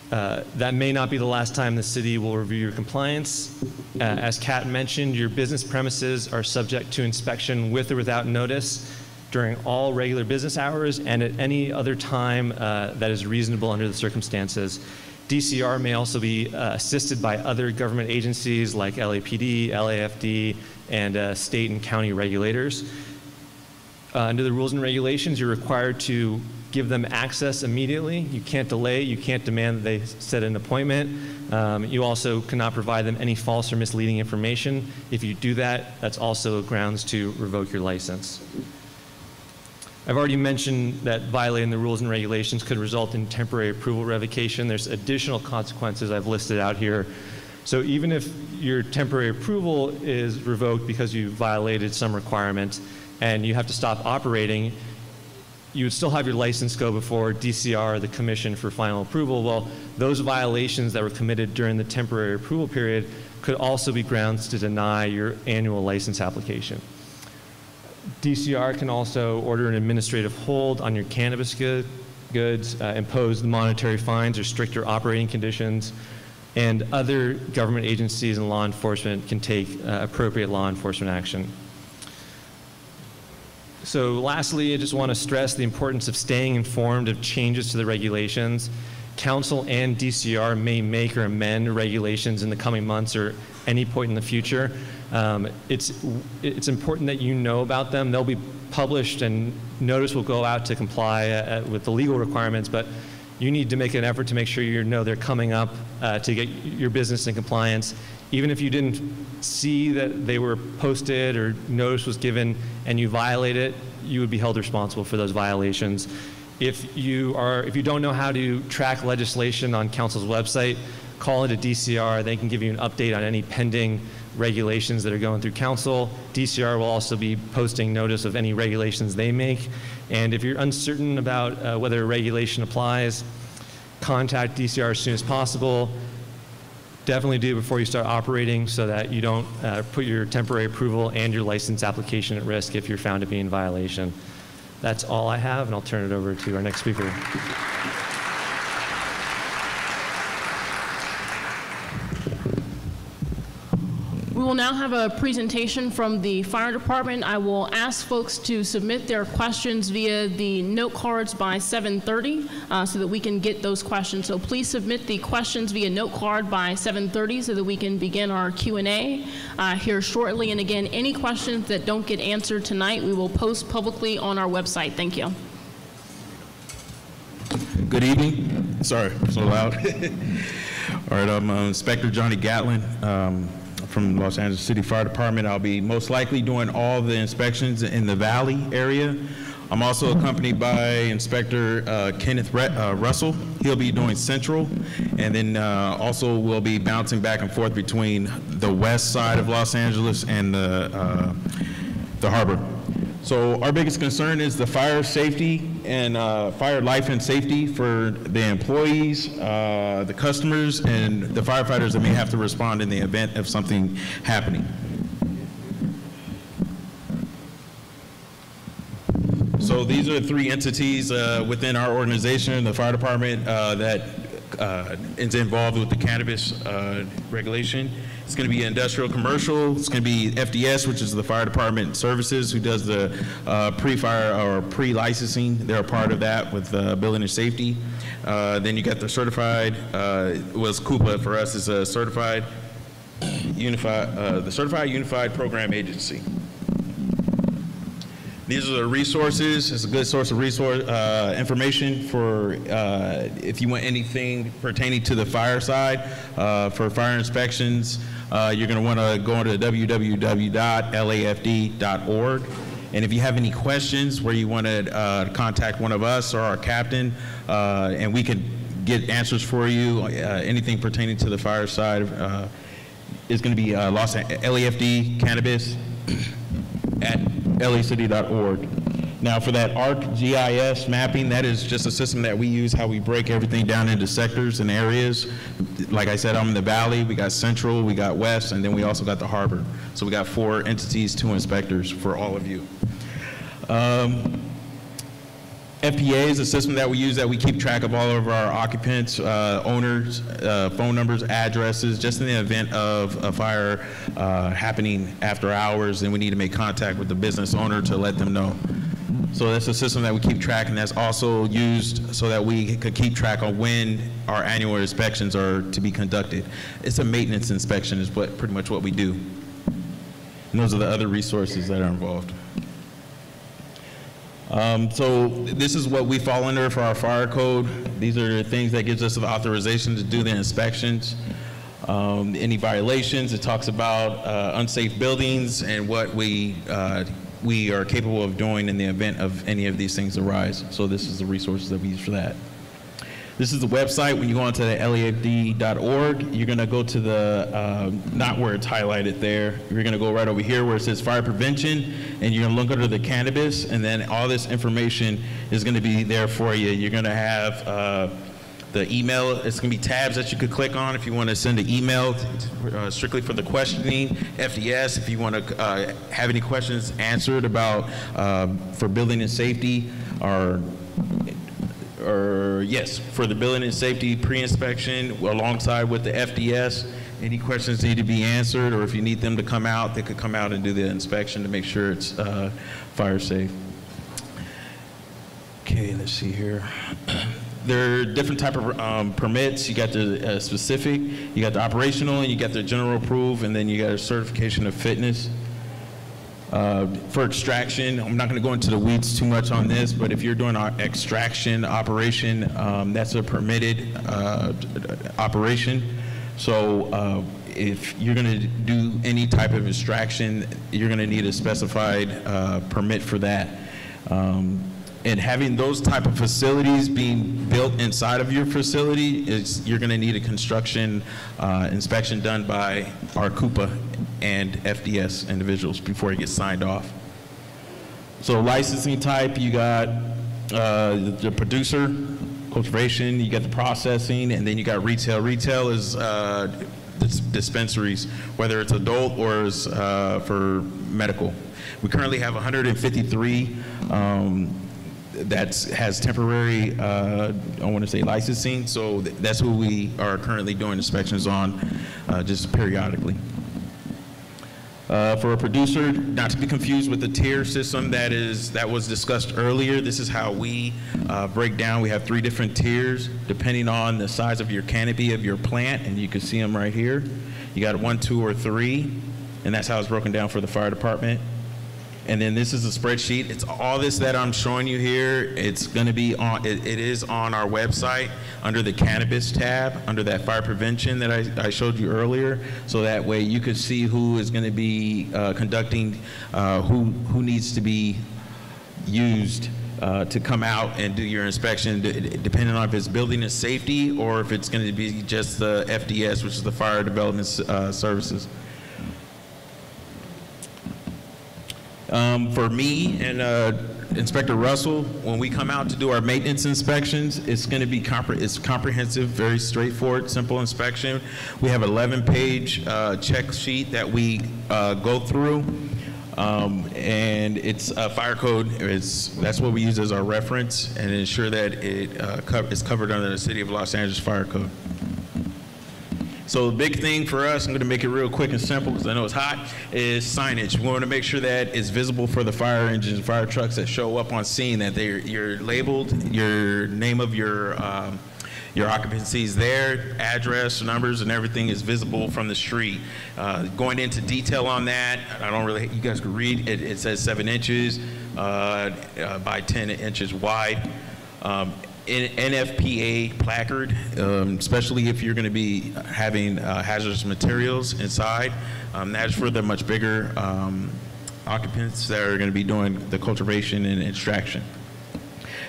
that may not be the last time the city will review your compliance. As Kat mentioned, your business premises are subject to inspection with or without notice during all regular business hours and at any other time that is reasonable under the circumstances. DCR may also be assisted by other government agencies like LAPD, LAFD, and state and county regulators. Under the rules and regulations, you're required to give them access immediately. You can't delay, you can't demand that they set an appointment. You also cannot provide them any false or misleading information. If you do that, that's also grounds to revoke your license. I've already mentioned that violating the rules and regulations could result in temporary approval revocation. There's additional consequences I've listed out here. So even if your temporary approval is revoked because you violated some requirement and you have to stop operating, you would still have your license go before DCR, the Commission for Final Approval. Well, those violations that were committed during the temporary approval period could also be grounds to deny your annual license application. DCR can also order an administrative hold on your cannabis goods, impose monetary fines or stricter operating conditions, and other government agencies and law enforcement can take appropriate law enforcement action. So lastly, I just want to stress the importance of staying informed of changes to the regulations. Council and DCR may make or amend regulations in the coming months or any point in the future. It's important that you know about them. They'll be published and notice will go out to comply with the legal requirements, but you need to make an effort to make sure you know they're coming up to get your business in compliance. Even if you didn't see that they were posted or notice was given and you violate it, you would be held responsible for those violations. If you don't know how to track legislation on council's website, call into DCR. They can give you an update on any pending regulations that are going through council. DCR will also be posting notice of any regulations they make. And if you're uncertain about whether a regulation applies, contact DCR as soon as possible. Definitely do it before you start operating so that you don't put your temporary approval and your license application at risk if you're found to be in violation. That's all I have, and I'll turn it over to our next speaker. We will now have a presentation from the fire department. I will ask folks to submit their questions via the note cards by 7:30 so that we can get those questions. So please submit the questions via note card by 7:30 so that we can begin our Q&A here shortly. And again, any questions that don't get answered tonight, we will post publicly on our website. Thank you. Good evening. Sorry, so loud. All right, I'm Inspector Johnny Gatlin. From Los Angeles City Fire Department. I'll be most likely doing all the inspections in the Valley area. I'm also accompanied by Inspector Kenneth Russell. He'll be doing Central, and then also we'll be bouncing back and forth between the west side of Los Angeles and the harbor. So our biggest concern is the fire safety and fire life and safety for the employees, the customers, and the firefighters that may have to respond in the event of something happening. So these are three entities within our organization, the fire department, that is involved with the cannabis regulation. It's going to be industrial commercial. It's going to be FDS, which is the fire department services, who does the pre-fire or pre-licensing. They're a part of that with building and safety. Then you got the certified, was CUPA for us, is a certified unified, the Certified Unified Program Agency. These are the resources. It's a good source of information for if you want anything pertaining to the fire side. For fire inspections, you're going to want to go into www.lafd.org. And if you have any questions where you want to contact one of us or our captain, and we can get answers for you, anything pertaining to the fire side, is going to be LAFD Cannabis at lacity.org. Now for that ArcGIS mapping, that is just a system that we use, how we break everything down into sectors and areas. Like I said, I'm in the Valley, we got Central, we got West, and then we also got the Harbor. So we got 4 entities, 2 inspectors for all of you. FPA is a system that we use that we keep track of all of our occupants, owners, phone numbers, addresses, just in the event of a fire happening after hours, and we need to make contact with the business owner to let them know. So that's a system that we keep track, and that's also used so that we could keep track on when our annual inspections are to be conducted. It's a maintenance inspection is pretty much what we do. And those are the other resources that are involved. So this is what we fall under for our fire code. These are the things that gives us the authorization to do the inspections. Any violations, it talks about unsafe buildings and what we are capable of doing in the event of any of these things arise. So this is the resources that we use for that. This is the website. When you go onto the lafd.org, you're going to go to the, not where it's highlighted there, you're going to go right over here where it says fire prevention, and you're going to look under the cannabis, and then all this information is going to be there for you. You're going to have the email. It's going to be tabs that you could click on if you want to send an email strictly for the questioning. FDS, if you want to have any questions answered about for building and safety, or yes, for the building and safety pre-inspection alongside with the FDS. Any questions need to be answered, or if you need them to come out, they could come out and do the inspection to make sure it's fire safe. Okay, let's see here. There are different type of permits. You got the specific, you got the operational, and you got the general approved, and then you got a certification of fitness. For extraction, I'm not going to go into the weeds too much on this, but if you're doing an extraction operation, that's a permitted operation. So if you're going to do any type of extraction, you're going to need a specified permit for that. And having those type of facilities being built inside of your facility, you're going to need a construction inspection done by our Coupa and FDS individuals before it gets signed off. So licensing type, you got the producer, cultivation, you got the processing, and then you got retail. Retail is dispensaries, whether it's adult or is for medical. We currently have 153 that has temporary, I want to say licensing, so that's who we are currently doing inspections on just periodically. For a producer, not to be confused with the tier system that was discussed earlier, this is how we break down. We have 3 different tiers depending on the size of your canopy of your plant, and you can see them right here. You got 1, 2, or 3, and that's how it's broken down for the fire department. And then this is a spreadsheet. It's all this that I'm showing you here. It's going to be on, it is on our website under the Cannabis tab, under that fire prevention that I showed you earlier. So that way you could see who is going to be conducting, who needs to be used to come out and do your inspection, depending on if it's building and safety or if it's going to be just the FDS, which is the Fire Development Services. For me and Inspector Russell, when we come out to do our maintenance inspections, it's going to be it's comprehensive, very straightforward, simple inspection. We have an 11-page check sheet that we go through, and it's fire code. That's what we use as our reference, and ensure that it is covered under the City of Los Angeles Fire Code. So the big thing for us, I'm going to make it real quick and simple because I know it's hot, is signage. We want to make sure that it's visible for the fire engines, fire trucks that show up on scene, that you're labeled, your name of your occupancy is there, address, numbers, and everything is visible from the street. Going into detail on that, I don't really, you guys can read, it says 7 inches by 10 inches wide. NFPA placard, especially if you're going to be having hazardous materials inside. That's for the much bigger occupants that are going to be doing the cultivation and extraction.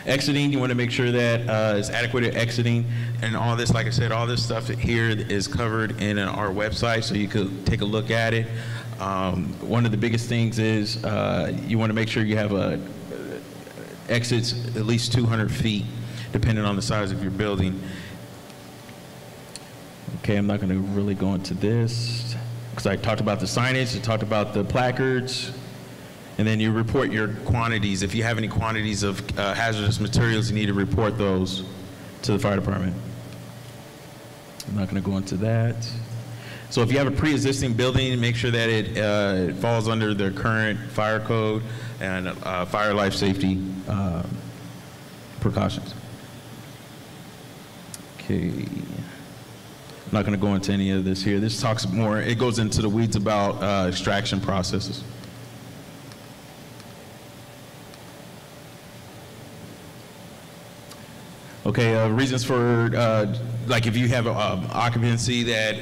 Exiting, you want to make sure that it's adequate at exiting, and all this, like I said, all this stuff here is covered in our website, so you could take a look at it. One of the biggest things is you want to make sure you have exits at least 200 feet. Depending on the size of your building. Okay, I'm not going to really go into this because I talked about the signage, I talked about the placards, and then you report your quantities. If you have any quantities of hazardous materials, you need to report those to the fire department. I'm not going to go into that. So if you have a pre-existing building, make sure that it falls under the current fire code and fire life safety precautions. Okay, I'm not going to go into any of this here. This talks more, it goes into the weeds about extraction processes. Okay, reasons for, like if you have occupancy that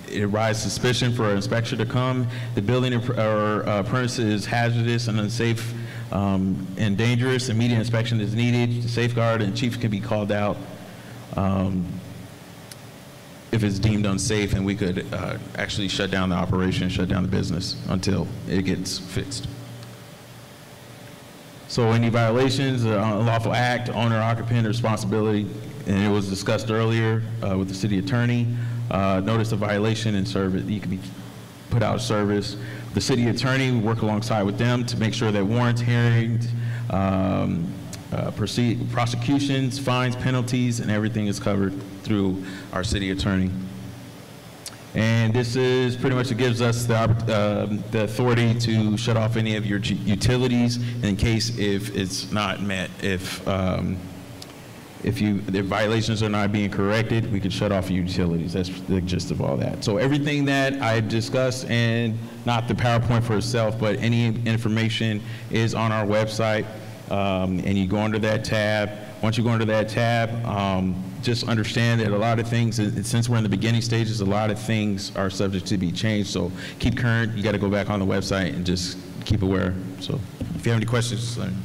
it arises suspicion for an inspector to come, the building or premise is hazardous and unsafe and dangerous, immediate inspection is needed to safeguard, and chief can be called out if it's deemed unsafe, and we could actually shut down the operation, shut down the business until it gets fixed. So any violations, unlawful act, owner occupant responsibility, and it was discussed earlier with the city attorney, notice of violation and service, you can be put out of service. The city attorney, we work alongside with them to make sure that warrants, hearings, prosecutions, fines, penalties, and everything is covered through our city attorney. And this is pretty much, it gives us the authority to shut off any of your utilities in case if it's not met. If violations are not being corrected, we could shut off your utilities. That's the gist of all that. So everything that I've discussed, and not the PowerPoint for itself, but any information is on our website. And you go under that tab. Once you go under that tab, just understand that a lot of things, since we're in the beginning stages, a lot of things are subject to be changed. So keep current. You got to go back on the website and just keep aware. So if you have any questions, just let me know.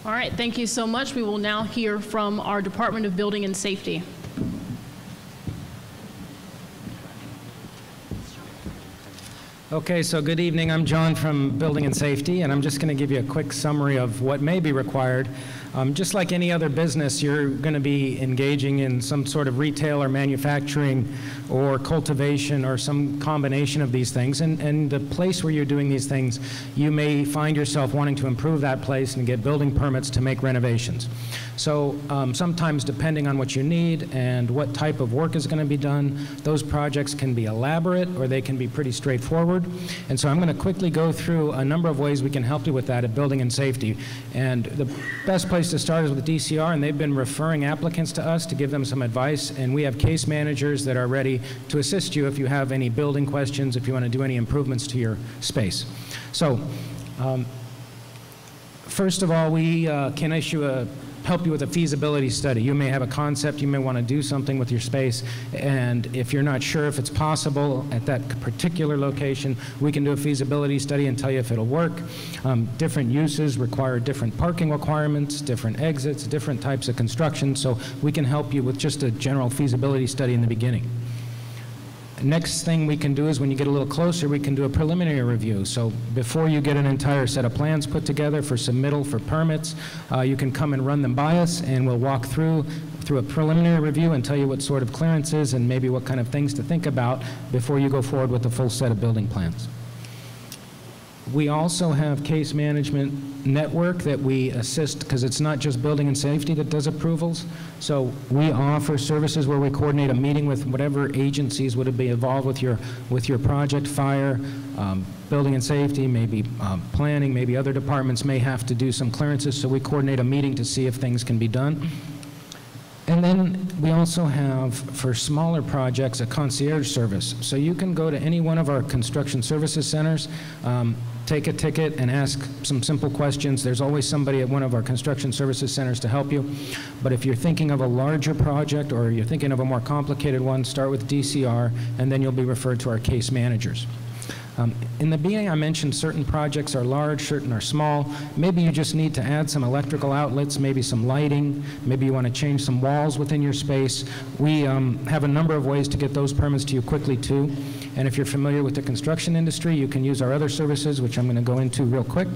All right, thank you so much. We will now hear from our Department of Building and Safety. Okay, so good evening. I'm John from Building and Safety, and I'm just going to give you a quick summary of what may be required. Just like any other business, you're going to be engaging in some sort of retail or manufacturing or cultivation or some combination of these things. And the place where you're doing these things, you may find yourself wanting to improve that place and get building permits to make renovations. So sometimes, depending on what you need and what type of work is going to be done, those projects can be elaborate or they can be pretty straightforward. And so I'm going to quickly go through a number of ways we can help you with that at Building and Safety. And the best place to start is with DCR, and they've been referring applicants to us to give them some advice, and we have case managers that are ready to assist you if you have any building questions, if you want to do any improvements to your space. So first of all, we can help you with a feasibility study. You may have a concept, you may want to do something with your space, and if you're not sure if it's possible at that particular location, we can do a feasibility study and tell you if it'll work. Different uses require different parking requirements, different exits, different types of construction, so we can help you with just a general feasibility study in the beginning. Next thing we can do is when you get a little closer, we can do a preliminary review. So before you get an entire set of plans put together for submittal for permits, you can come and run them by us, and we'll walk through a preliminary review and tell you what sort of clearances and maybe what kind of things to think about before you go forward with the full set of building plans. We also have case management network that we assist, because it's not just Building and Safety that does approvals. So we offer services where we coordinate a meeting with whatever agencies would be involved with your project, fire, Building and Safety, maybe planning, maybe other departments may have to do some clearances, so we coordinate a meeting to see if things can be done. And then we also have, for smaller projects, a concierge service. So you can go to any one of our construction services centers, take a ticket and ask some simple questions. There's always somebody at one of our construction services centers to help you. But if you're thinking of a larger project or you're thinking of a more complicated one, start with DCR, and then you'll be referred to our case managers. In the beginning, I mentioned certain projects are large, certain are small. Maybe you just need to add some electrical outlets, maybe some lighting, maybe you want to change some walls within your space. We have a number of ways to get those permits to you quickly, too. And if you're familiar with the construction industry, you can use our other services, which I'm going to go into real quick.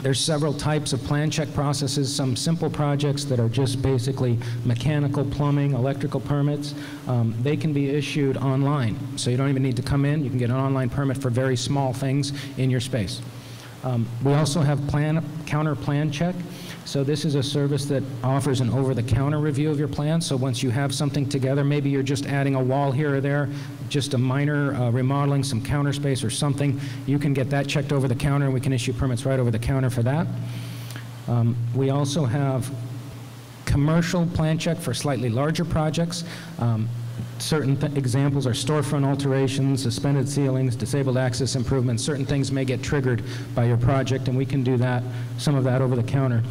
There's several types of plan check processes, some simple projects that are just basically mechanical, plumbing, electrical permits. They can be issued online, so you don't even need to come in. You can get an online permit for very small things in your space. We also have counter plan check. So this is a service that offers an over-the-counter review of your plan. So once you have something together, maybe you're just adding a wall here or there, just a minor remodeling, some counter space or something, you can get that checked over the counter, and we can issue permits right over the counter for that. We also have commercial plan check for slightly larger projects. Certain examples are storefront alterations, suspended ceilings, disabled access improvements. Certain things may get triggered by your project, and we can do that, some of that over the counter.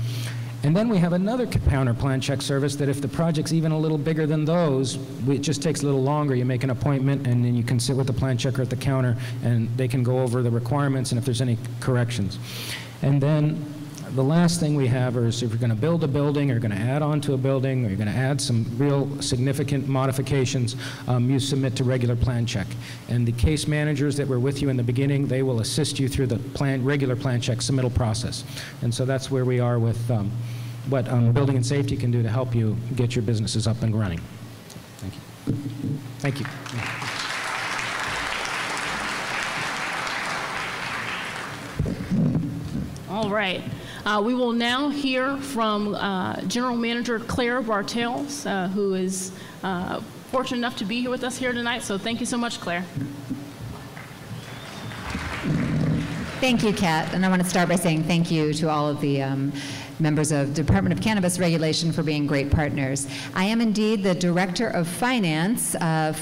And then we have another counter plan check service that if the project's even a little bigger than those, it just takes a little longer. You make an appointment, and then you can sit with the plan checker at the counter, and they can go over the requirements and if there's any corrections. And then the last thing we have is if you're going to build a building, or you're going to add on to a building, or you're going to add some real significant modifications, you submit to regular plan check. And the case managers that were with you in the beginning, they will assist you through the regular plan check submittal process. And so that's where we are with what Building and Safety can do to help you get your businesses up and running. Thank you. Thank you. All right. We will now hear from General Manager Claire Bartels, who is fortunate enough to be here with us here tonight. So thank you so much, Claire. Thank you, Kat. And I want to start by saying thank you to all of the members of the Department of Cannabis Regulation for being great partners. I am indeed the Director of Finance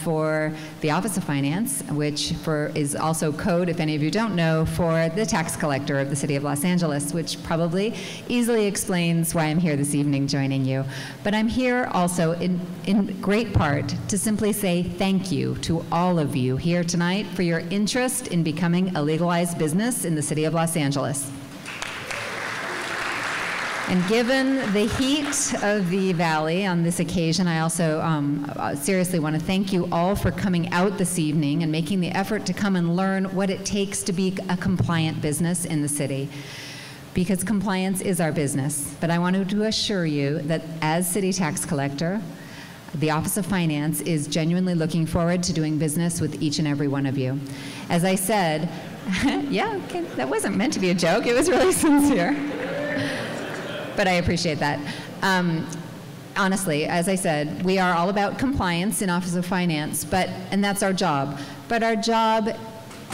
for the Office of Finance, which is also code, if any of you don't know, for the tax collector of the City of Los Angeles, which probably easily explains why I'm here this evening joining you. But I'm here also in great part to simply say thank you to all of you here tonight for your interest in becoming a legalized business in the City of Los Angeles. And given the heat of the Valley on this occasion, I also seriously want to thank you all for coming out this evening and making the effort to come and learn what it takes to be a compliant business in the city. Because compliance is our business. But I wanted to assure you that as City Tax Collector, the Office of Finance is genuinely looking forward to doing business with each and every one of you. As I said, yeah, okay, that wasn't meant to be a joke. It was really sincere. But I appreciate that. Honestly, as I said, we are all about compliance in Office of Finance, and that's our job. But our job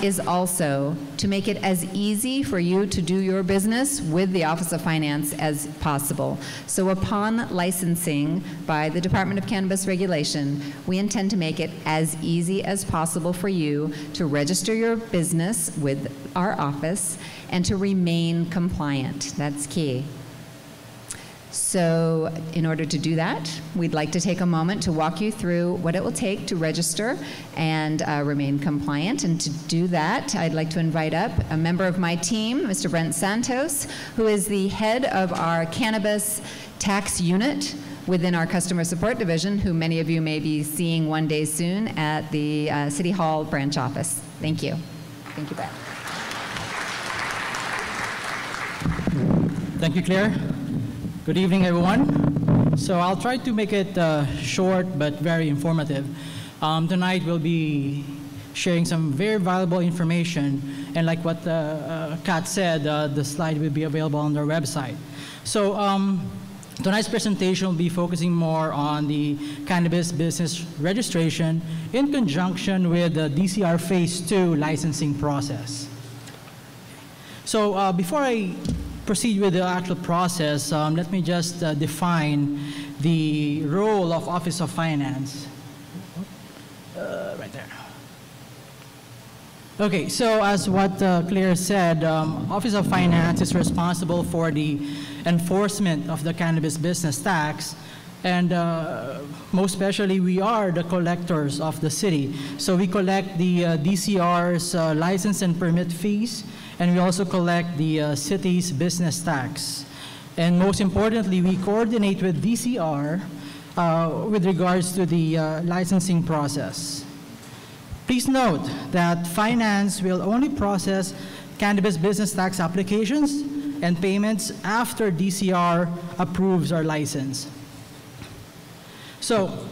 is also to make it as easy for you to do your business with the Office of Finance as possible. So upon licensing by the Department of Cannabis Regulation, we intend to make it as easy as possible for you to register your business with our office and to remain compliant. That's key. So in order to do that, we'd like to take a moment to walk you through what it will take to register and remain compliant. And to do that, I'd like to invite up a member of my team, Mr. Brent Santos, who is the head of our cannabis tax unit within our customer support division, who many of you may be seeing one day soon at the City Hall branch office. Thank you. Thank you, Brent. Thank you, Claire. Good evening, everyone. So I'll try to make it short but very informative. Tonight we'll be sharing some very valuable information, and like what Kat said, the slide will be available on their website. So tonight's presentation will be focusing more on the cannabis business registration in conjunction with the DCR Phase 2 licensing process. So before I proceed with the actual process, let me just define the role of Office of Finance. Right there. Okay, so as what Claire said, Office of Finance is responsible for the enforcement of the cannabis business tax, and most especially we are the collectors of the city. So we collect the DCR's license and permit fees, and we also collect the city's business tax. And most importantly, we coordinate with DCR with regards to the licensing process. Please note that finance will only process cannabis business tax applications and payments after DCR approves our license. So,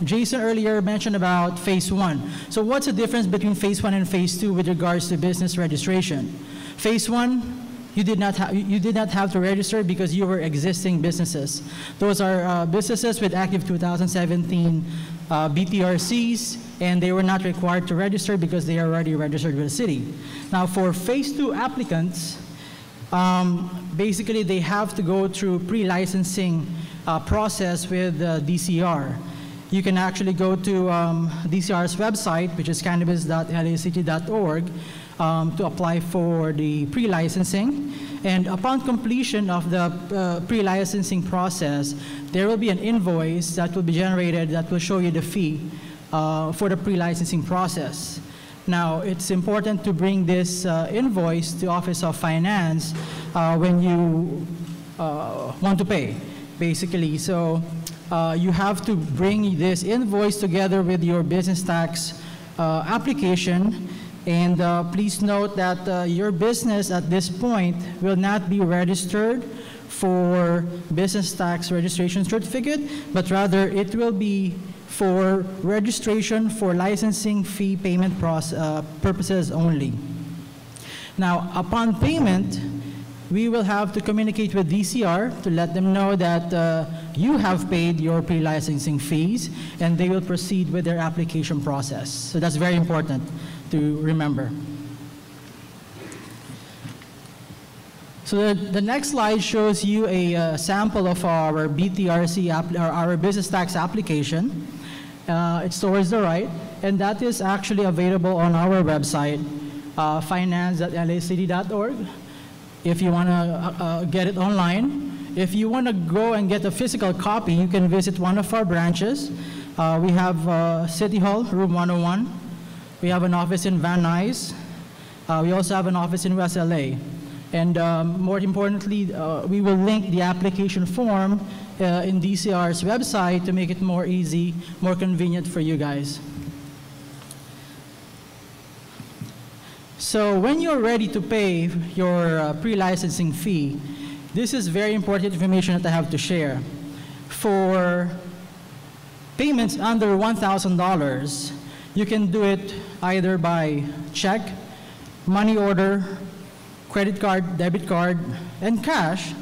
Jason earlier mentioned about Phase 1. So what's the difference between Phase 1 and Phase 2 with regards to business registration? Phase 1, you did not have to register because you were existing businesses. Those are businesses with active 2017 BTRCs, and they were not required to register because they are already registered with the city. Now for Phase 2 applicants, basically they have to go through pre-licensing process with DCR. You can actually go to DCR's website, which is cannabis.lact.org, to apply for the pre-licensing. And upon completion of the pre-licensing process, there will be an invoice that will be generated that will show you the fee for the pre-licensing process. Now, it's important to bring this invoice to Office of Finance when you want to pay, basically. So you have to bring this invoice together with your business tax application. And please note that your business at this point will not be registered for business tax registration certificate, but rather it will be for registration for licensing fee payment purposes only. Now, upon payment, we will have to communicate with DCR to let them know that you have paid your pre-licensing fees, and they will proceed with their application process. So that's very important to remember. So the next slide shows you a sample of our BTRC, our business tax application. It's towards the right, and that is actually available on our website, finance.lacity.org, if you want to get it online. If you want to go and get a physical copy, you can visit one of our branches. We have City Hall, room 101. We have an office in Van Nuys. We also have an office in West LA. And more importantly, we will link the application form in DCR's website to make it more easy, more convenient for you guys. So when you're ready to pay your pre-licensing fee, this is very important information that I have to share. For payments under $1,000, you can do it either by check, money order, credit card, debit card, and cash.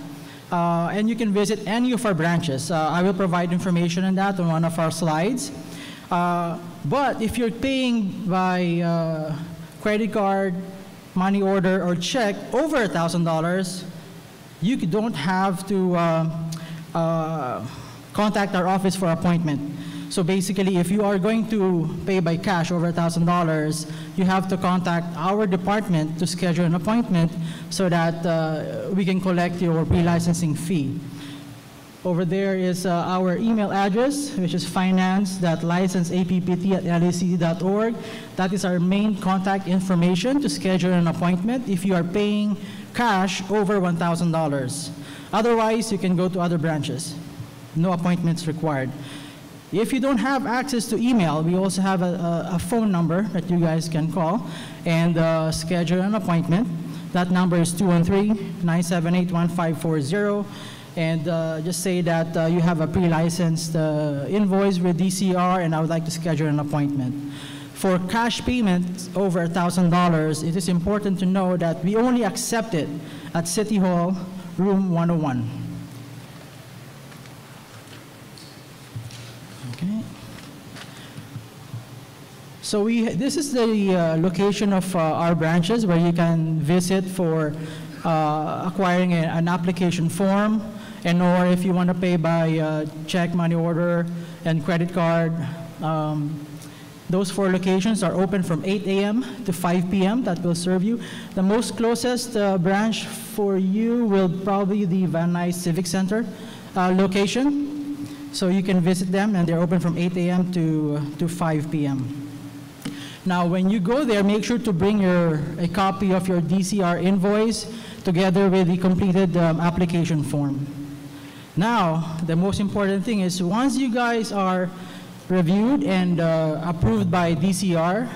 And you can visit any of our branches. I will provide information on that on one of our slides. But if you're paying by credit card, money order, or check over $1,000, you don't have to contact our office for appointment. So basically, if you are going to pay by cash over $1,000, you have to contact our department to schedule an appointment so that we can collect your pre-licensing fee. Over there is our email address, which is finance.licenseapp@lacity.org. That is our main contact information to schedule an appointment if you are paying cash over $1,000. Otherwise, you can go to other branches. No appointments required. If you don't have access to email, we also have a phone number that you guys can call and schedule an appointment. That number is 213-978-1540. And just say that you have a pre-licensed invoice with DCR and I would like to schedule an appointment. For cash payments over $1,000, it is important to know that we only accept it at City Hall, room 101. Okay. So this is the location of our branches where you can visit for acquiring an application form, and or if you want to pay by check, money order, and credit card. Those 4 locations are open from 8 a.m. to 5 p.m. That will serve you. The most closest branch for you will probably the Van Nuys Civic Center location. So you can visit them, and they're open from 8 a.m. to 5 p.m. Now, when you go there, make sure to bring a copy of your DCR invoice together with the completed application form. Now, the most important thing is once you guys are reviewed and approved by DCR,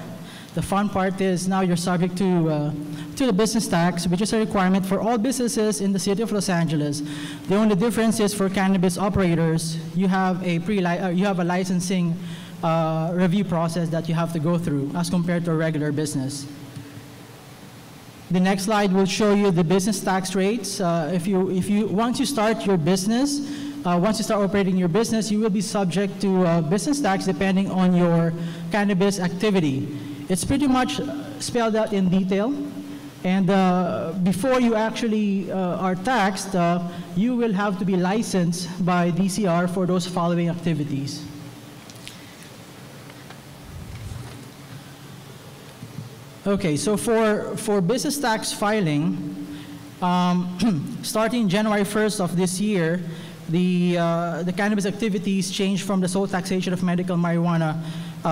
the fun part is now you're subject to the business tax, which is a requirement for all businesses in the city of Los Angeles. The only difference is for cannabis operators, you have a licensing review process that you have to go through as compared to a regular business. The next slide will show you the business tax rates. Once you start your business, once you start operating your business, you will be subject to business tax depending on your cannabis activity. It's pretty much spelled out in detail. And before you actually are taxed, you will have to be licensed by DCR for those following activities. Okay, so for business tax filing, starting January 1st of this year, the cannabis activities changed from the sole taxation of medical marijuana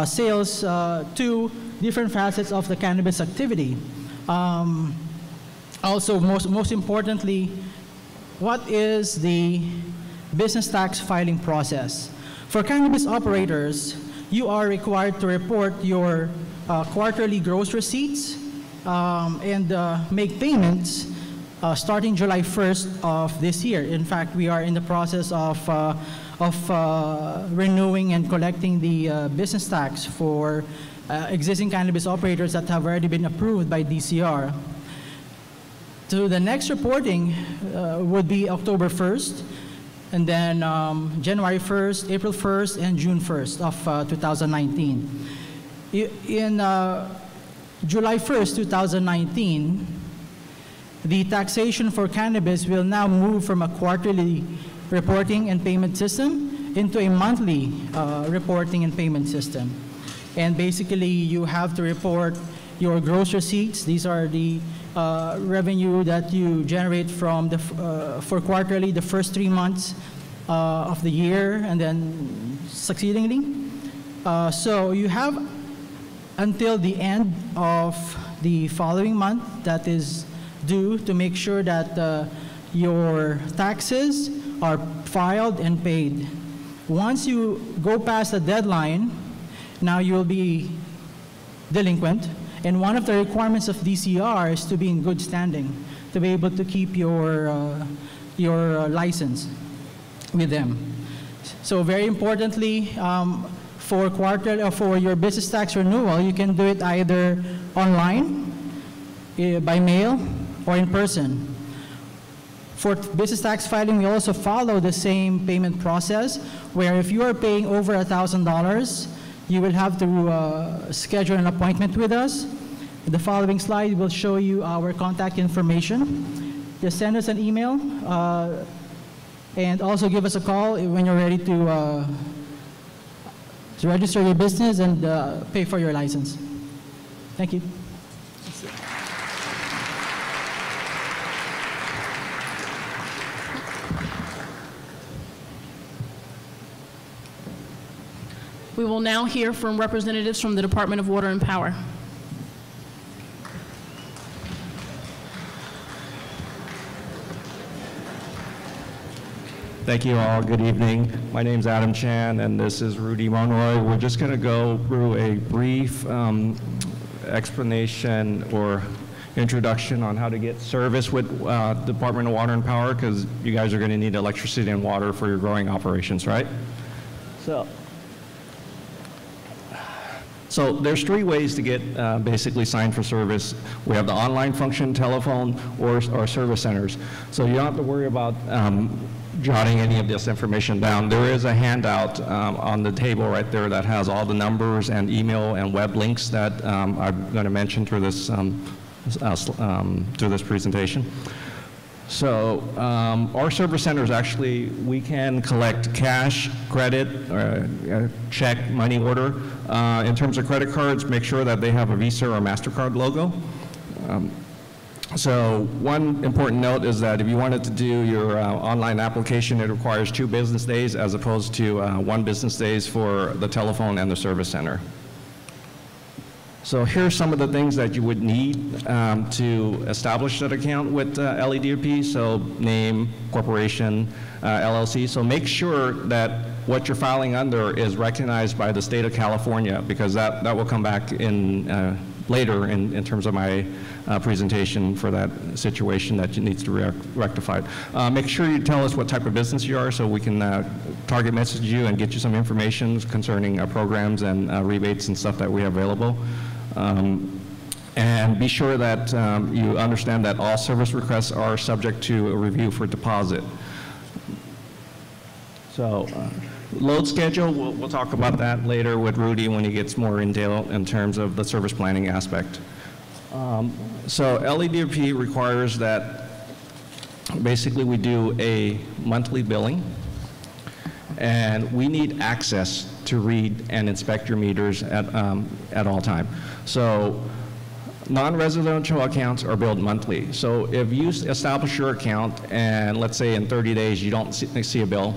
sales to different facets of the cannabis activity. Also, most importantly, what is the business tax filing process? For cannabis operators, you are required to report your quarterly gross receipts and make payments starting July 1st of this year. In fact, we are in the process of renewing and collecting the business tax for existing cannabis operators that have already been approved by DCR. So the next reporting would be October 1st, and then January 1st, April 1st, and June 1st of 2019. In July 1st, 2019, the taxation for cannabis will now move from a quarterly reporting and payment system into a monthly reporting and payment system. And basically, you have to report your gross receipts. These are the revenue that you generate from for quarterly, the first 3 months of the year, and then succeedingly. So you have until the end of the following month that is due to make sure that your taxes are filed and paid. Once you go past the deadline, now you will be delinquent. And one of the requirements of DCR is to be in good standing, to be able to keep your license with them. So very importantly, for your business tax renewal, you can do it either online, by mail, or in person. For business tax filing, we also follow the same payment process, where if you are paying over $1,000, you will have to schedule an appointment with us. The following slide will show you our contact information. Just send us an email and also give us a call when you're ready to register your business and pay for your license. Thank you. We will now hear from representatives from the Department of Water and Power. Thank you all. Good evening. My name's Adam Chan, and this is Rudy Monroy. We're just going to go through a brief explanation or introduction on how to get service with Department of Water and Power, because you guys are going to need electricity and water for your growing operations, right? So there's 3 ways to get basically signed for service. We have the online function, telephone, or service centers. So you don't have to worry about jotting any of this information down. There is a handout on the table right there that has all the numbers and email and web links that I'm going to mention through this presentation. So our service centers, actually, we can collect cash, credit, check, money order. In terms of credit cards, make sure that they have a Visa or MasterCard logo. So one important note is that if you wanted to do your online application, it requires 2 business days as opposed to 1 business days for the telephone and the service center. So here's some of the things that you would need to establish that account with LEDP. So name, corporation, LLC. So make sure that what you're filing under is recognized by the state of California, because that will come back in later in terms of my presentation for that situation that needs to be rectified. Make sure you tell us what type of business you are so we can target message you and get you some information concerning programs and rebates and stuff that we have available. And be sure that you understand that all service requests are subject to a review for deposit. So load schedule, we'll talk about that later with Rudy when he gets more in detail in terms of the service planning aspect. So LEDP requires that basically we do a monthly billing, and we need access to read and inspect your meters at all time. So non-residential accounts are billed monthly. So if you establish your account and let's say in 30 days you don't see a bill,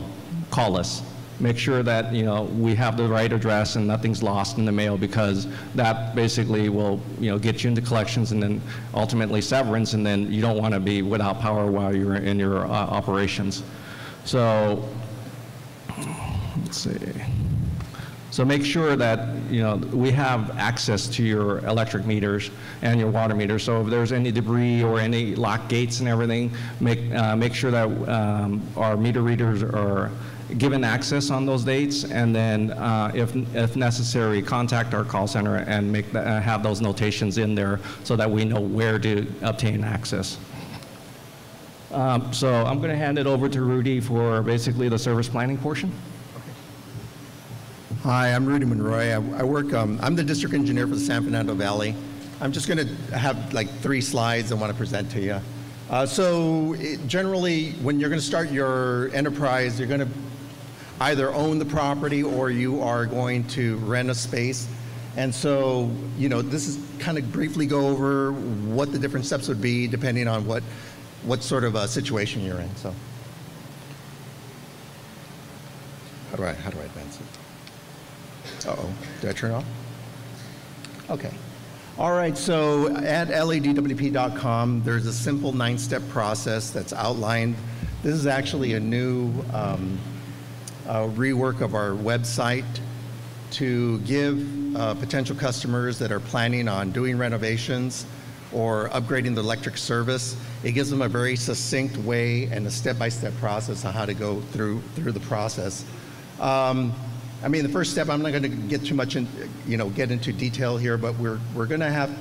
call us. Make sure that we have the right address and nothing's lost in the mail, because that basically will get you into collections and then ultimately severance, and then you don't want to be without power while you're in your operations. So let's see. So make sure that we have access to your electric meters and your water meters. So if there's any debris or any lock gates and everything, make sure that our meter readers are given access on those dates, and then if necessary, contact our call center and have those notations in there so that we know where to obtain access. So I'm going to hand it over to Rudy for basically the service planning portion. Hi, I'm Rudy Monroy. I work, I'm the district engineer for the San Fernando Valley. I'm just going to have like 3 slides I want to present to you. Generally, when you're going to start your enterprise, you're going to either own the property or you are going to rent a space. And so, this is kind of briefly go over what the different steps would be depending on what sort of a situation you're in. So, how do I advance it? Uh-oh, did I turn it off? Okay. All right, so at ladwp.com, there's a simple 9-step process that's outlined. This is actually a new rework of our website to give potential customers that are planning on doing renovations or upgrading the electric service. It gives them a very succinct way and a step-by-step process on how to go through the process. The first step, I'm not going to get too much get into detail here, but we're going to have,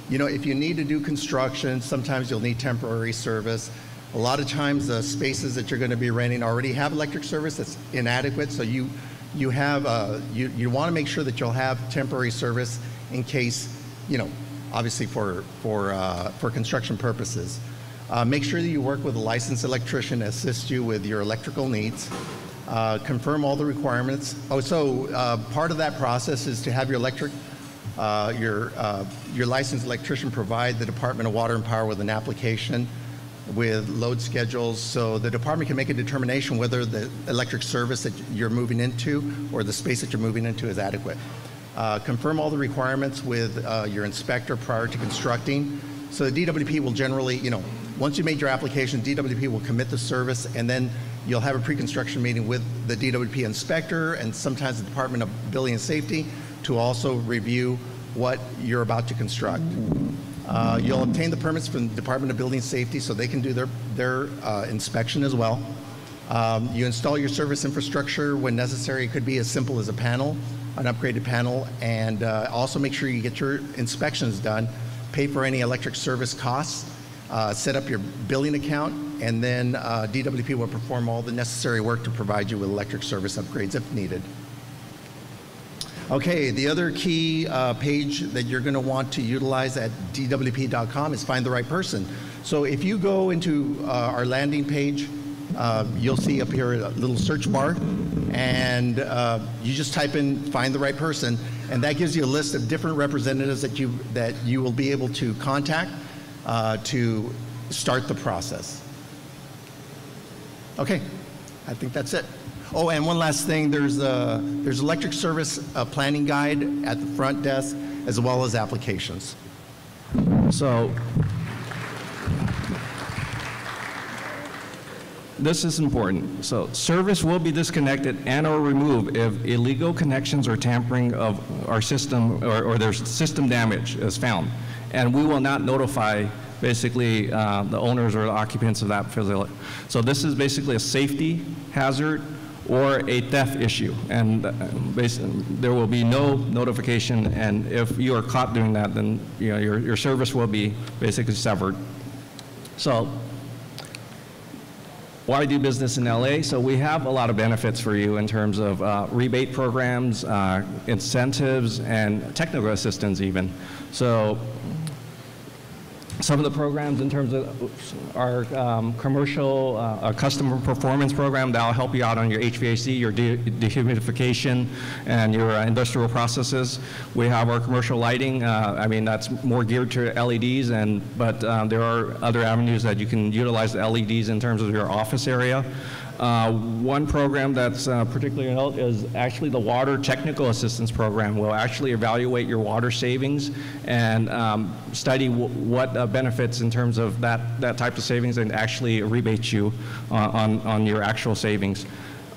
if you need to do construction, sometimes you'll need temporary service. A lot of times the spaces that you're going to be renting already have electric service that's inadequate, so you want to make sure that you'll have temporary service in case, obviously for construction purposes. Make sure that you work with a licensed electrician to assist you with your electrical needs. Confirm all the requirements. Part of that process is to have your licensed electrician provide the Department of Water and Power with an application with load schedules, so the department can make a determination whether the electric service that you're moving into or the space that you're moving into is adequate. Confirm all the requirements with your inspector prior to constructing. So the DWP will generally, once you made your application, DWP will commit the service, and then you'll have a pre-construction meeting with the DWP inspector and sometimes the Department of Building and Safety to also review what you're about to construct. You'll obtain the permits from the Department of Building and Safety so they can do their inspection as well. You install your service infrastructure when necessary. It could be as simple as a panel, an upgraded panel, and also make sure you get your inspections done, pay for any electric service costs, set up your billing account, and then DWP will perform all the necessary work to provide you with electric service upgrades if needed. Okay, the other key page that you're going to want to utilize at dwp.com is Find the Right Person. So if you go into our landing page, you'll see up here a little search bar, and you just type in Find the Right Person, and that gives you a list of different representatives that you will be able to contact to start the process. Okay, I think that's it. Oh, and one last thing, there's electric service planning guide at the front desk, as well as applications. So this is important. So service will be disconnected and/or removed if illegal connections or tampering of our system or there's system damage is found, and we will not notify basically the owners or the occupants of that facility. So this is basically a safety hazard or a theft issue, and there will be no notification, and if you are caught doing that, then your service will be basically severed. So why do business in LA? So we have a lot of benefits for you in terms of rebate programs, incentives, and technical assistance even. So some of the programs in terms of our commercial customer performance program that will help you out on your HVAC, your dehumidification, and your industrial processes. We have our commercial lighting. That's more geared to LEDs, but there are other avenues that you can utilize the LEDs in terms of your office area. One program that's particularly note is actually the Water Technical Assistance Program. Will actually evaluate your water savings and study what benefits in terms of that type of savings and actually rebate you on your actual savings.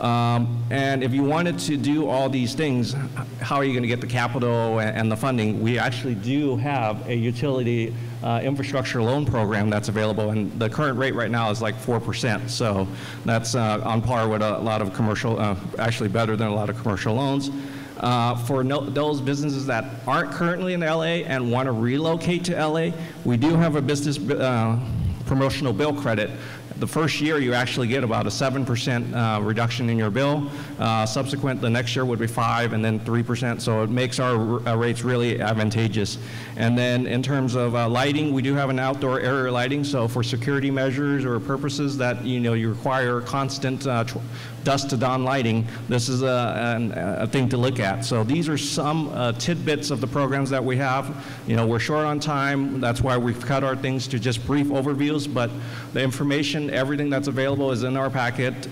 And if you wanted to do all these things, how are you going to get the capital and the funding? We actually do have a utility infrastructure loan program that's available, and the current rate right now is like 4%. So that's on par with a lot of commercial, actually better than a lot of commercial loans. For those businesses that aren't currently in LA and want to relocate to LA, we do have a business promotional bill credit the first year you actually get about a 7% reduction in your bill. Subsequent, the next year would be 5 and then 3%, so it makes our rates really advantageous. And then in terms of lighting, we do have an outdoor area lighting, so for security measures or purposes that you require constant dusk to dawn lighting, this is a thing to look at. So these are some tidbits of the programs that we have. We're short on time, that's why we've cut our things to just brief overviews, but the information, everything that's available is in our packet.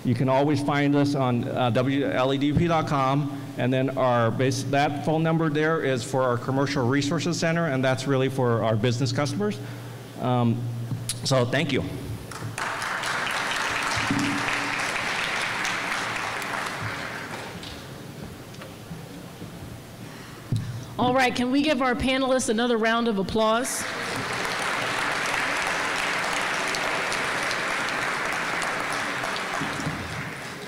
You can always find us on ledp.com, and then that phone number there is for our Commercial Resources Center, and that's really for our business customers. So thank you. All right, can we give our panelists another round of applause?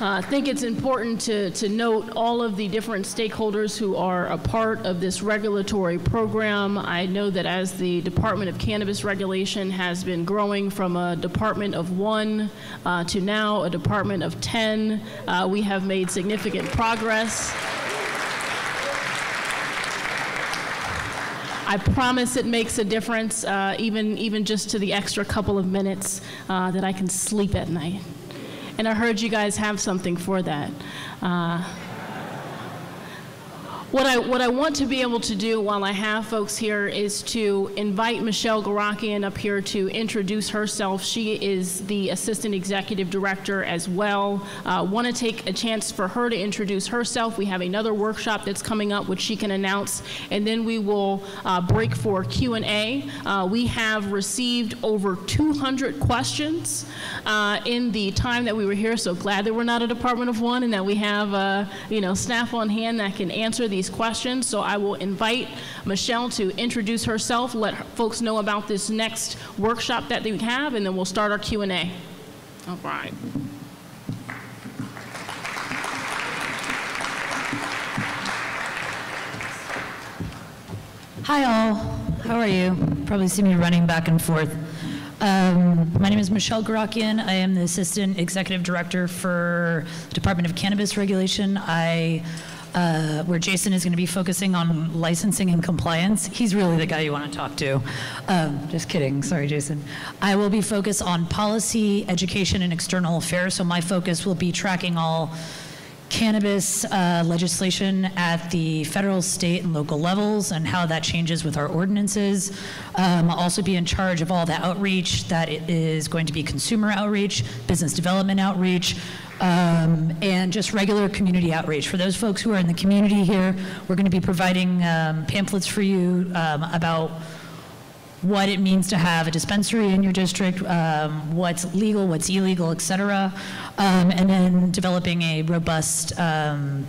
I think it's important to note all of the different stakeholders who are a part of this regulatory program. I know that as the Department of Cannabis Regulation has been growing from a department of 1 to now a department of 10, we have made significant progress. I promise it makes a difference, even just to the extra couple of minutes that I can sleep at night. And I heard you guys have something for that. What I want to be able to do while I have folks here is to invite Michelle Garakian up here to introduce herself. She is the Assistant Executive Director as well. Want to take a chance for her to introduce herself. We have another workshop that's coming up, which she can announce, and then we will break for Q&A. We have received over 200 questions in the time that we were here, so glad that we're not a department of 1 and that we have staff on hand that can answer these questions. So I will invite Michelle to introduce herself, let folks know about this next workshop that we have, and then we'll start our Q&A. All right. Hi all, how are you? Probably see me running back and forth. My name is Michelle Garakian. I am the Assistant Executive Director for the Department of Cannabis Regulation. Where Jason is going to be focusing on licensing and compliance. He's really the guy you want to talk to. Just kidding. Sorry, Jason. I will be focused on policy, education, and external affairs. So my focus will be tracking all cannabis legislation at the federal, state, and local levels and how that changes with our ordinances. I'll also be in charge of all the outreach that is going to be consumer outreach, business development outreach, and just regular community outreach. For those folks who are in the community here, we're going to be providing pamphlets for you about what it means to have a dispensary in your district, what's legal, what's illegal, et cetera, and then developing a robust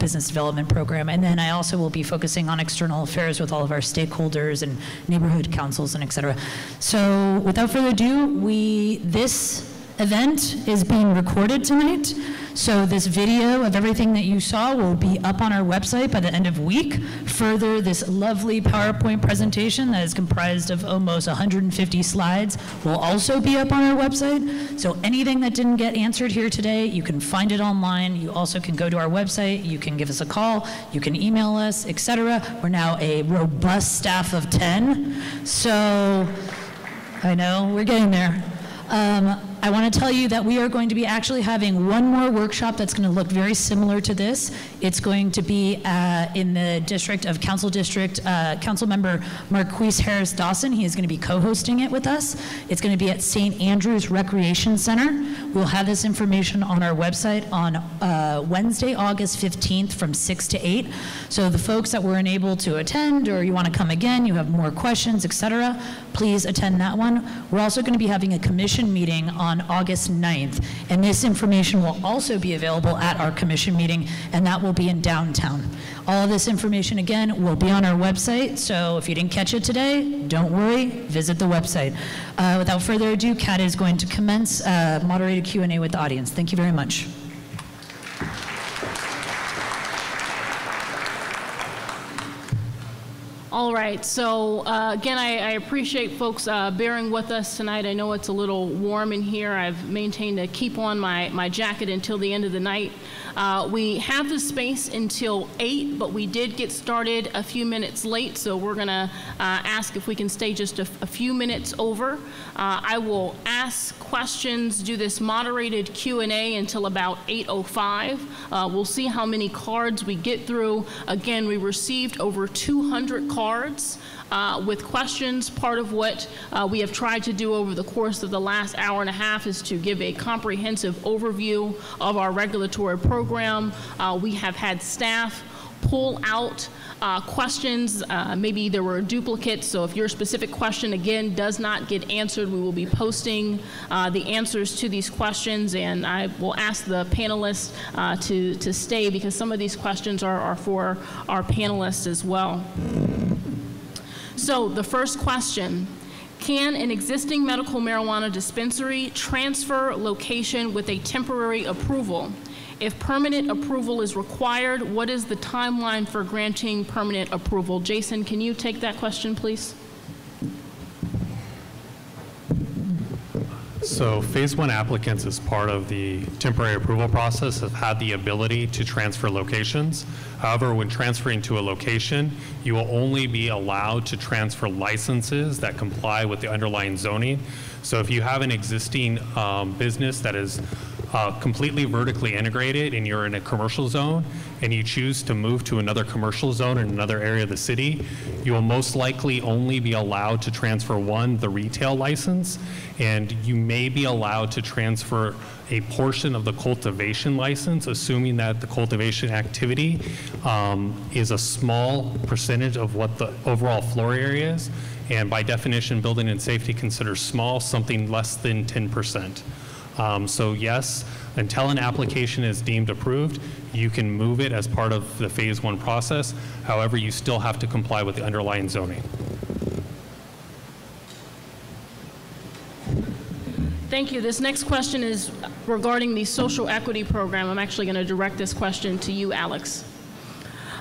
business development program. And then I also will be focusing on external affairs with all of our stakeholders and neighborhood councils and et cetera. So without further ado, this event is being recorded tonight. So this video of everything that you saw will be up on our website by the end of week. Further, this lovely PowerPoint presentation that is comprised of almost 150 slides will also be up on our website. So anything that didn't get answered here today, you can find it online. You also can go to our website. You can give us a call. You can email us, etc. We're now a robust staff of 10. So I know we're getting there. I want to tell you that we are going to be actually having one more workshop that's going to look very similar to this. It's going to be in the district of Council Member Marquise Harris Dawson. He is going to be co-hosting it with us. It's going to be at St. Andrews Recreation Center. We'll have this information on our website on Wednesday, August 15th from 6 to 8. So the folks that weren't able to attend or you want to come again, you have more questions, etc., please attend that one. We're also going to be having a commission meeting on August 9th, and this information will also be available at our commission meeting, and that will be in downtown. All of this information, again, will be on our website, so if you didn't catch it today, don't worry, visit the website. Without further ado, Kat is going to commence moderated Q&A with the audience. Thank you very much. All right, so again, I appreciate folks bearing with us tonight. I know it's a little warm in here. I've maintained to keep on my jacket until the end of the night. We have the space until 8, but we did get started a few minutes late, so we're going to ask if we can stay just a few minutes over. I will ask questions, do this moderated Q&A until about 8:05. We'll see how many cards we get through. Again, we received over 200 cards with questions. Part of what we have tried to do over the course of the last hour and a half is to give a comprehensive overview of our regulatory program. We have had staff pull out questions. Maybe there were duplicates, so if your specific question, again, does not get answered, we will be posting the answers to these questions, and I will ask the panelists to stay because some of these questions are for our panelists as well. So the first question, can an existing medical marijuana dispensary transfer location with a temporary approval? If permanent approval is required, what is the timeline for granting permanent approval? Jason, can you take that question, please? So phase 1 applicants, as part of the temporary approval process, have had the ability to transfer locations. However, when transferring to a location, you will only be allowed to transfer licenses that comply with the underlying zoning. So if you have an existing business that is completely vertically integrated and you're in a commercial zone and you choose to move to another commercial zone in another area of the city, you will most likely only be allowed to transfer the retail license, and you may be allowed to transfer a portion of the cultivation license, assuming that the cultivation activity is a small percentage of what the overall floor area is. And by definition, building and safety considers small something less than 10%. So yes, until an application is deemed approved, you can move it as part of the phase 1 process. However, you still have to comply with the underlying zoning. Thank you. This next question is regarding the social equity program. I'm actually going to direct this question to you, Alex.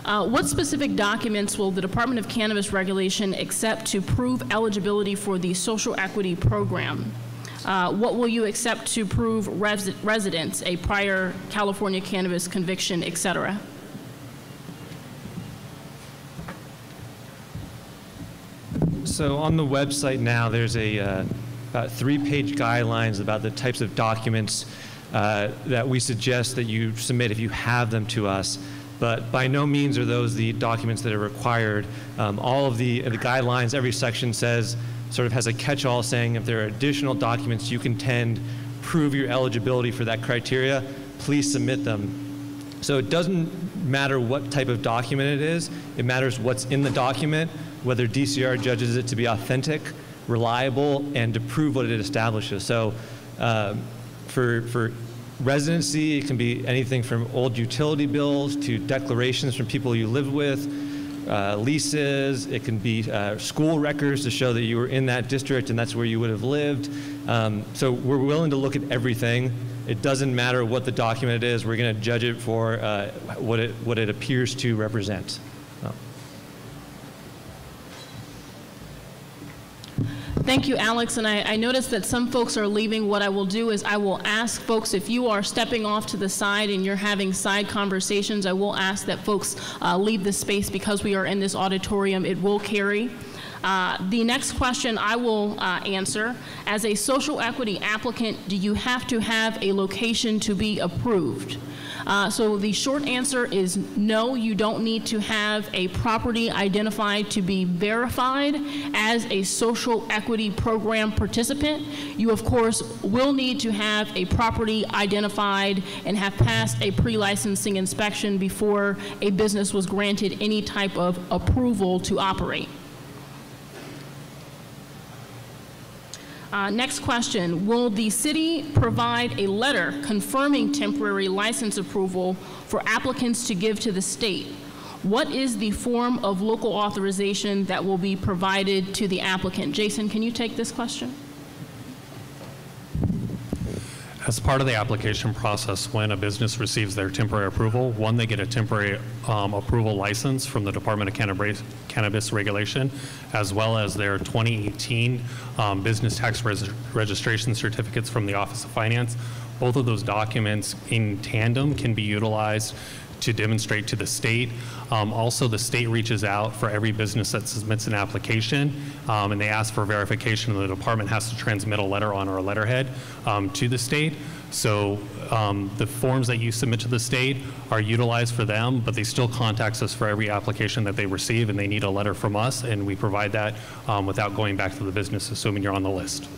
What specific documents will the Department of Cannabis Regulation accept to prove eligibility for the social equity program? What will you accept to prove residence, a prior California cannabis conviction, et cetera? So on the website now, there's about 3-page guidelines about the types of documents that we suggest that you submit if you have them to us. But by no means are those the documents that are required. All of the guidelines, every section says, sort of has a catch-all saying if there are additional documents you contend prove your eligibility for that criteria, please submit them. So it doesn't matter what type of document it is, it matters what's in the document, whether DCR judges it to be authentic, reliable, and to prove what it establishes. So for residency, it can be anything from old utility bills to declarations from people you live with, leases, it can be school records to show that you were in that district and that's where you would have lived. So we're willing to look at everything. It doesn't matter what the document is, we're going to judge it for what it appears to represent. Thank you, Alex. And I noticed that some folks are leaving. What I will do is I will ask folks, if you are stepping off to the side and you're having side conversations, I will ask that folks leave the space because we are in this auditorium. It will carry. The next question I will answer. As a social equity applicant, do you have to have a location to be approved? So the short answer is no, you don't need to have a property identified to be verified as a social equity program participant. You, of course, will need to have a property identified and have passed a pre-licensing inspection before a business was granted any type of approval to operate. Next question, will the city provide a letter confirming temporary license approval for applicants to give to the state? What is the form of local authorization that will be provided to the applicant? Jason, can you take this question? As part of the application process, when a business receives their temporary approval, one, they get a temporary approval license from the Department of Cannabis Regulation, as well as their 2018 business tax registration certificates from the Office of Finance. Both of those documents in tandem can be utilized to demonstrate to the state. Also, the state reaches out for every business that submits an application, and they ask for verification, and the department has to transmit a letter on our letterhead to the state. So the forms that you submit to the state are utilized for them, but they still contact us for every application that they receive, and they need a letter from us, and we provide that without going back to the business, assuming you're on the list.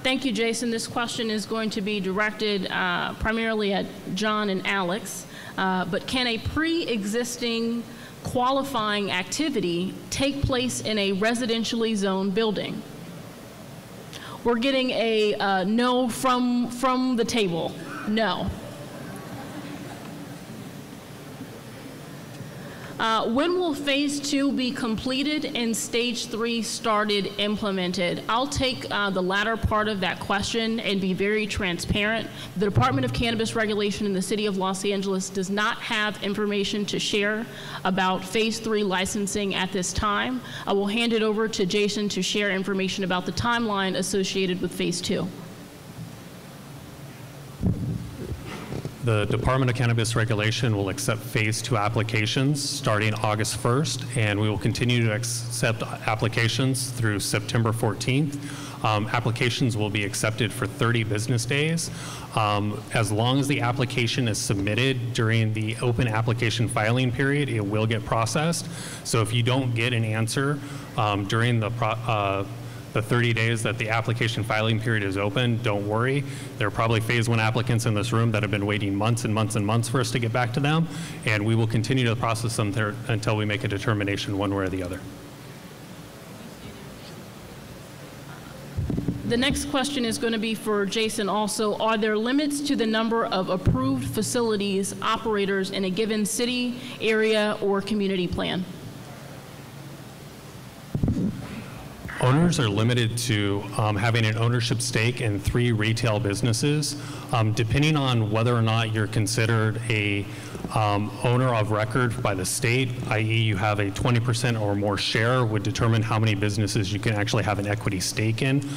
Thank you, Jason. This question is going to be directed primarily at John and Alex. But can a pre-existing qualifying activity take place in a residentially zoned building? We're getting a no from the table. No. When will phase 2 be completed and stage 3 started implemented? I'll take the latter part of that question and be very transparent. The Department of Cannabis Regulation in the City of Los Angeles does not have information to share about phase 3 licensing at this time. I will hand it over to Jason to share information about the timeline associated with phase 2. The Department of Cannabis Regulation will accept phase 2 applications starting August 1st, and we will continue to accept applications through September 14th. Applications will be accepted for 30 business days. As long as the application is submitted during the open application filing period, it will get processed. So if you don't get an answer during the 30 days that the application filing period is open, don't worry. There are probably phase 1 applicants in this room that have been waiting months and months and months for us to get back to them, and we will continue to process them until we make a determination one way or the other. The next question is going to be for Jason also. Are there limits to the number of approved facilities operators in a given city, area, or community plan? Owners are limited to having an ownership stake in 3 retail businesses. Depending on whether or not you're considered a owner of record by the state, i.e. you have a 20% or more share, would determine how many businesses you can actually have an equity stake in.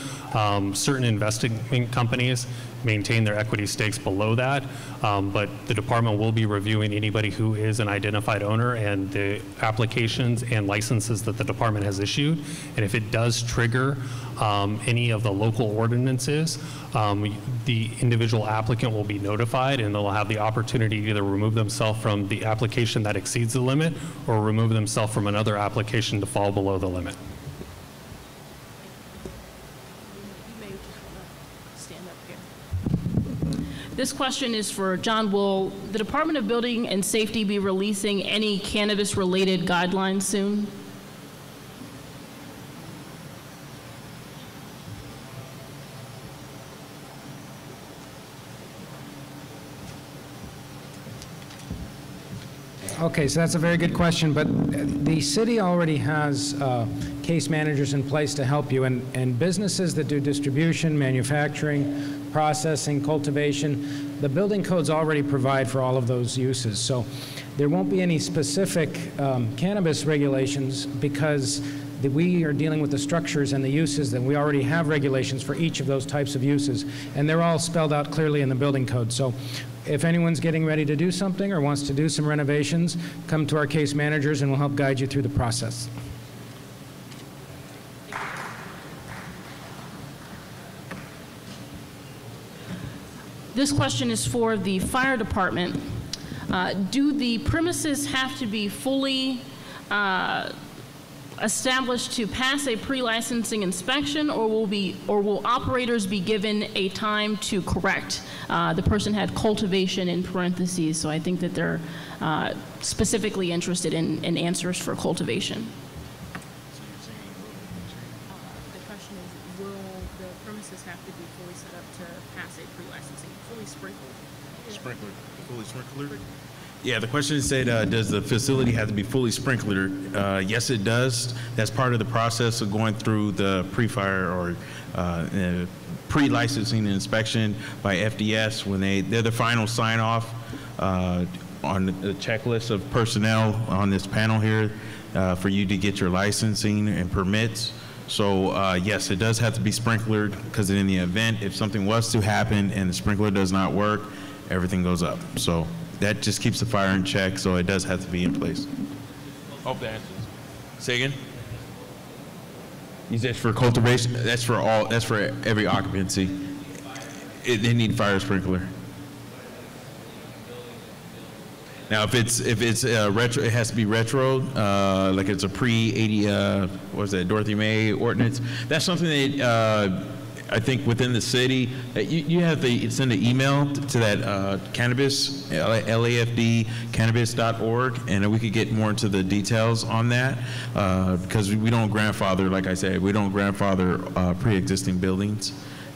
Certain investment companies maintain their equity stakes below that, but the department will be reviewing anybody who is an identified owner and the applications and licenses that the department has issued. And if it does trigger any of the local ordinances, the individual applicant will be notified, and they'll have the opportunity to either remove themselves from the application that exceeds the limit or remove themselves from another application to fall below the limit. This question is for John. Will the Department of Building and Safety be releasing any cannabis-related guidelines soon? Okay, so that's a very good question, but the city already has case managers in place to help you, and businesses that do distribution, manufacturing, processing, cultivation, the building codes already provide for all of those uses. So there won't be any specific cannabis regulations because we are dealing with the structures and the uses, and we already have regulations for each of those types of uses, and they're all spelled out clearly in the building code. So if anyone's getting ready to do something or wants to do some renovations, come to our case managers and we'll help guide you through the process. This question is for the fire department. Do the premises have to be fully established to pass a pre-licensing inspection, or will operators be given a time to correct? The person had cultivation in parentheses, so I think that they're specifically interested in answers for cultivation. The question is, will the premises have to be fully set up to pass a pre-licensing, fully sprinkled? Sprinkler, fully sprinklered? Yeah, the question said, does the facility have to be fully sprinklered? Yes, it does. That's part of the process of going through the pre-fire or pre-licensing inspection by FDS when they're the final sign-off on the checklist of personnel on this panel here for you to get your licensing and permits. So yes, it does have to be sprinklered because in the event if something was to happen and the sprinkler does not work, everything goes up. So that just keeps the fire in check, so it does have to be in place. Hope that answers. Say again? Is that for cultivation? That's for all. That's for every occupancy. They need fire sprinkler. Now, if it's retro, it has to be retro. Like it's a pre-80. What was that? Dorothy May ordinance. That's something that I think within the city, you have to send an email to that Cannabis, LAFD, cannabis.org, and we could get more into the details on that because we don't grandfather, like I said, we don't grandfather pre-existing buildings,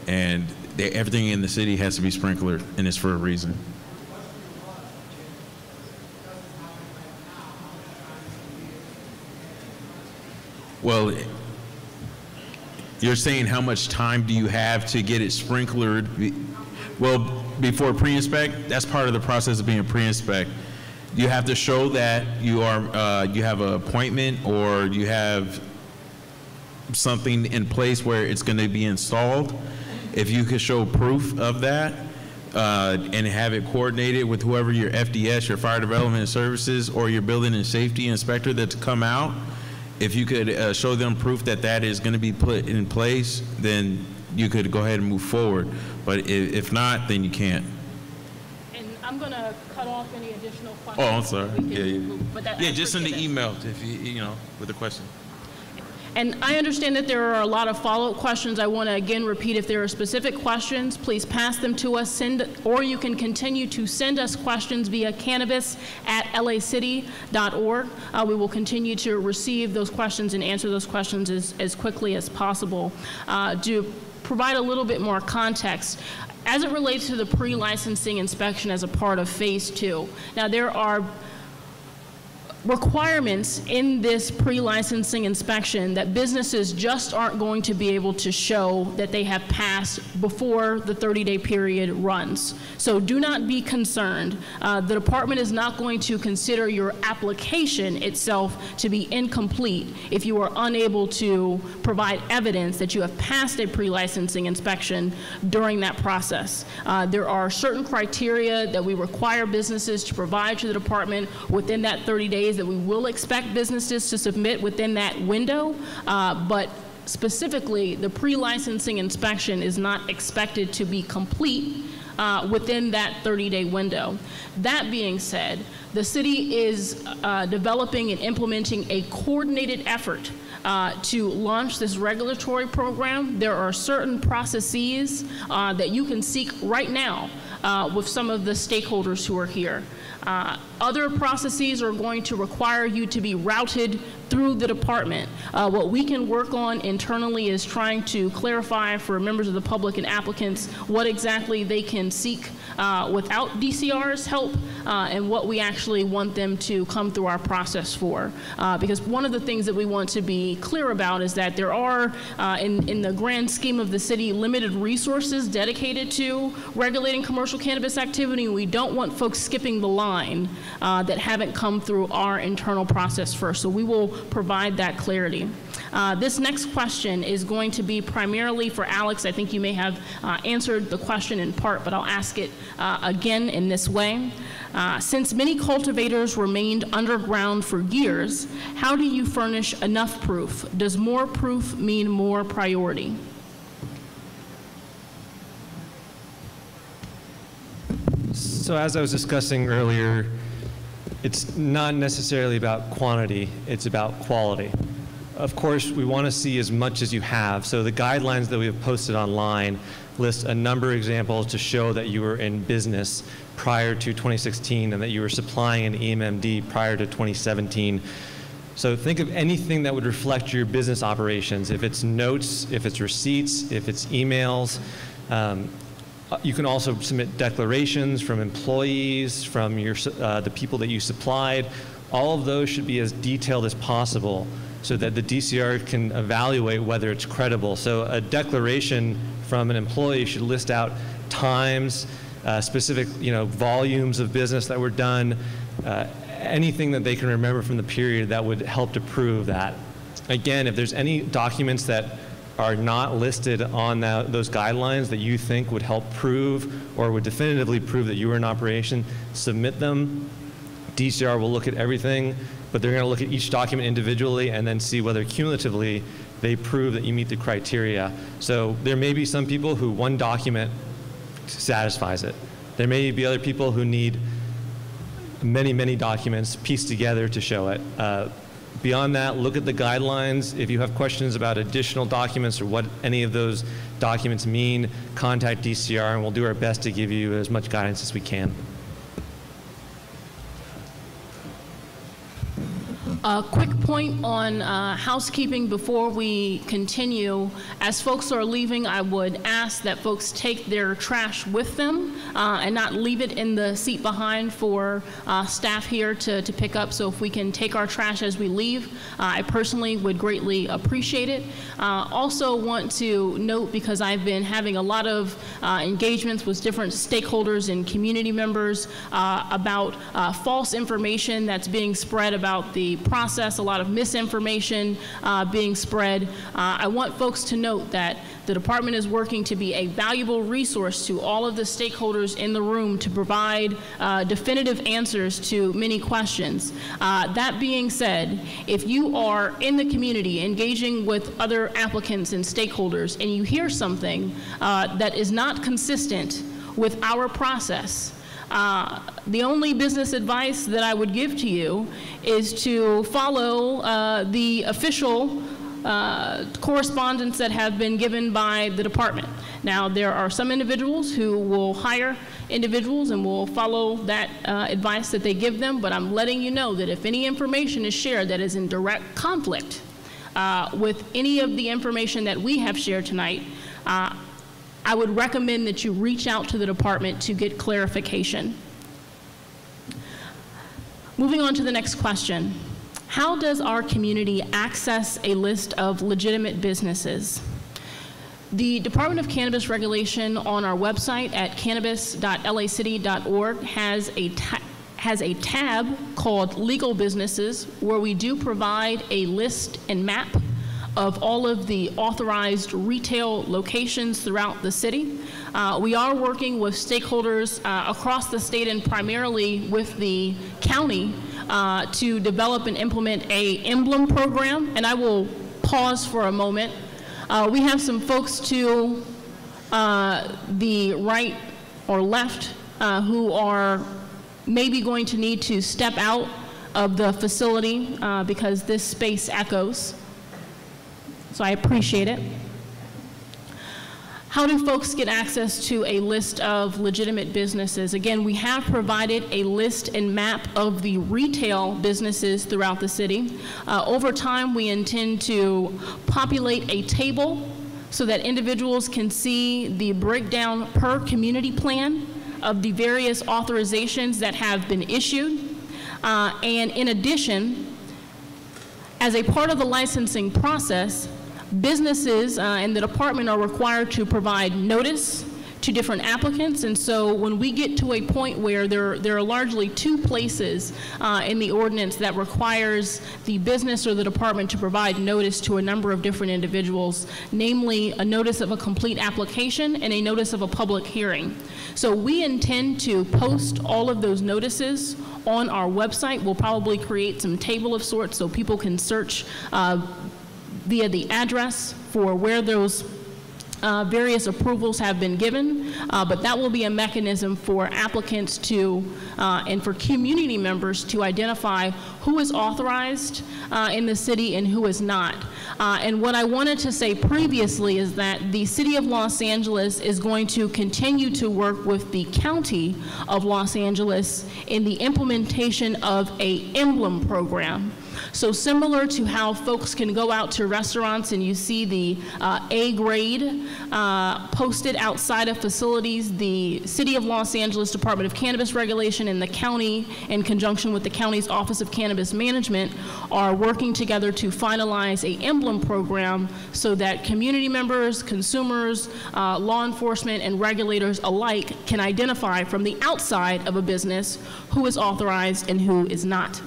and everything in the city has to be sprinklered, and it's for a reason. Well, you're saying how much time do you have to get it sprinklered? Well, before pre-inspect, that's part of the process of being pre-inspect. You have to show that you have an appointment or you have something in place where it's going to be installed. If you could show proof of that and have it coordinated with whoever your FDS, your Fire Development Services, or your Building and Safety Inspector that's come out, if you could show them proof that that is going to be put in place, then you could go ahead and move forward. But if not, then you can't. And I'm going to cut off any additional questions. Oh, I'm sorry. Yeah, just send the email if you know with the question. And I understand that there are a lot of follow-up questions. I want to again repeat, if there are specific questions, please pass them to us, or you can continue to send us questions via cannabis@lacity.org. We will continue to receive those questions and answer those questions as quickly as possible. To provide a little bit more context, as it relates to the pre-licensing inspection as a part of Phase 2, now there are requirements in this pre-licensing inspection that businesses just aren't going to be able to show that they have passed before the 30-day period runs. So do not be concerned. The department is not going to consider your application itself to be incomplete if you are unable to provide evidence that you have passed a pre-licensing inspection during that process. There are certain criteria that we require businesses to provide to the department within that 30 days that we will expect businesses to submit within that window, but specifically the pre-licensing inspection is not expected to be complete within that 30-day window. That being said, the city is developing and implementing a coordinated effort to launch this regulatory program. There are certain processes that you can seek right now with some of the stakeholders who are here. Other processes are going to require you to be routed through the department. What we can work on internally is trying to clarify for members of the public and applicants what exactly they can seek without DCR's help and what we actually want them to come through our process for. Because one of the things that we want to be clear about is that there are, in the grand scheme of the city, limited resources dedicated to regulating commercial cannabis activity, and we don't want folks skipping the line that haven't come through our internal process first. So we will provide that clarity. This next question is going to be primarily for Alex. I think you may have answered the question in part, but I'll ask it again in this way. Since many cultivators remained underground for years, how do you furnish enough proof? Does more proof mean more priority? So as I was discussing earlier, it's not necessarily about quantity, it's about quality. Of course, we want to see as much as you have. So the guidelines that we have posted online list a number of examples to show that you were in business prior to 2016 and that you were supplying an EMMD prior to 2017. So think of anything that would reflect your business operations. If it's notes, if it's receipts, if it's emails, You can also submit declarations from employees, from the people that you supplied. All of those should be as detailed as possible so that the DCR can evaluate whether it's credible. So a declaration from an employee should list out times, specific volumes of business that were done, anything that they can remember from the period that would help to prove that. Again, if there's any documents that are not listed on those guidelines that you think would help prove or would definitively prove that you were in operation, submit them. DCR will look at everything, but they're going to look at each document individually and then see whether cumulatively they prove that you meet the criteria. So there may be some people who one document satisfies it. There may be other people who need many, many documents pieced together to show it. Beyond that, look at the guidelines. If you have questions about additional documents or what any of those documents mean, contact DCR and we'll do our best to give you as much guidance as we can. A quick point on housekeeping before we continue. As folks are leaving, I would ask that folks take their trash with them and not leave it in the seat behind for staff here to pick up. So if we can take our trash as we leave, I personally would greatly appreciate it. Also want to note, because I've been having a lot of engagements with different stakeholders and community members about false information that's being spread about the process, a lot of misinformation being spread. I want folks to note that the department is working to be a valuable resource to all of the stakeholders in the room to provide definitive answers to many questions. That being said, if you are in the community engaging with other applicants and stakeholders and you hear something that is not consistent with our process, the only business advice that I would give to you is to follow the official correspondence that have been given by the department. Now, there are some individuals who will hire individuals and will follow that advice that they give them, but I'm letting you know that if any information is shared that is in direct conflict with any of the information that we have shared tonight, I would recommend that you reach out to the department to get clarification. Moving on to the next question. How does our community access a list of legitimate businesses? The Department of Cannabis Regulation on our website at cannabis.lacity.org has a tab called Legal Businesses, where we do provide a list and map of all of the authorized retail locations throughout the city. We are working with stakeholders across the state and primarily with the county to develop and implement a emblem program, and I will pause for a moment. We have some folks to the right or left who are maybe going to need to step out of the facility because this space echoes. So I appreciate it. How do folks get access to a list of legitimate businesses? Again, we have provided a list and map of the retail businesses throughout the city. Over time, we intend to populate a table so that individuals can see the breakdown per community plan of the various authorizations that have been issued. And in addition, as a part of the licensing process, businesses and the department are required to provide notice to different applicants, and so when we get to a point where there are largely two places in the ordinance that requires the business or the department to provide notice to a number of different individuals, namely a notice of a complete application and a notice of a public hearing. So we intend to post all of those notices on our website. We'll probably create some table of sorts so people can search via the address for where those various approvals have been given, but that will be a mechanism for applicants to, and for community members to identify who is authorized in the city and who is not. And what I wanted to say previously is that the City of Los Angeles is going to continue to work with the County of Los Angeles in the implementation of an emblem program. So similar to how folks can go out to restaurants and you see the A grade posted outside of facilities, the City of Los Angeles Department of Cannabis Regulation and the county, in conjunction with the county's Office of Cannabis Management, are working together to finalize an emblem program so that community members, consumers, law enforcement, and regulators alike can identify from the outside of a business who is authorized and who is not.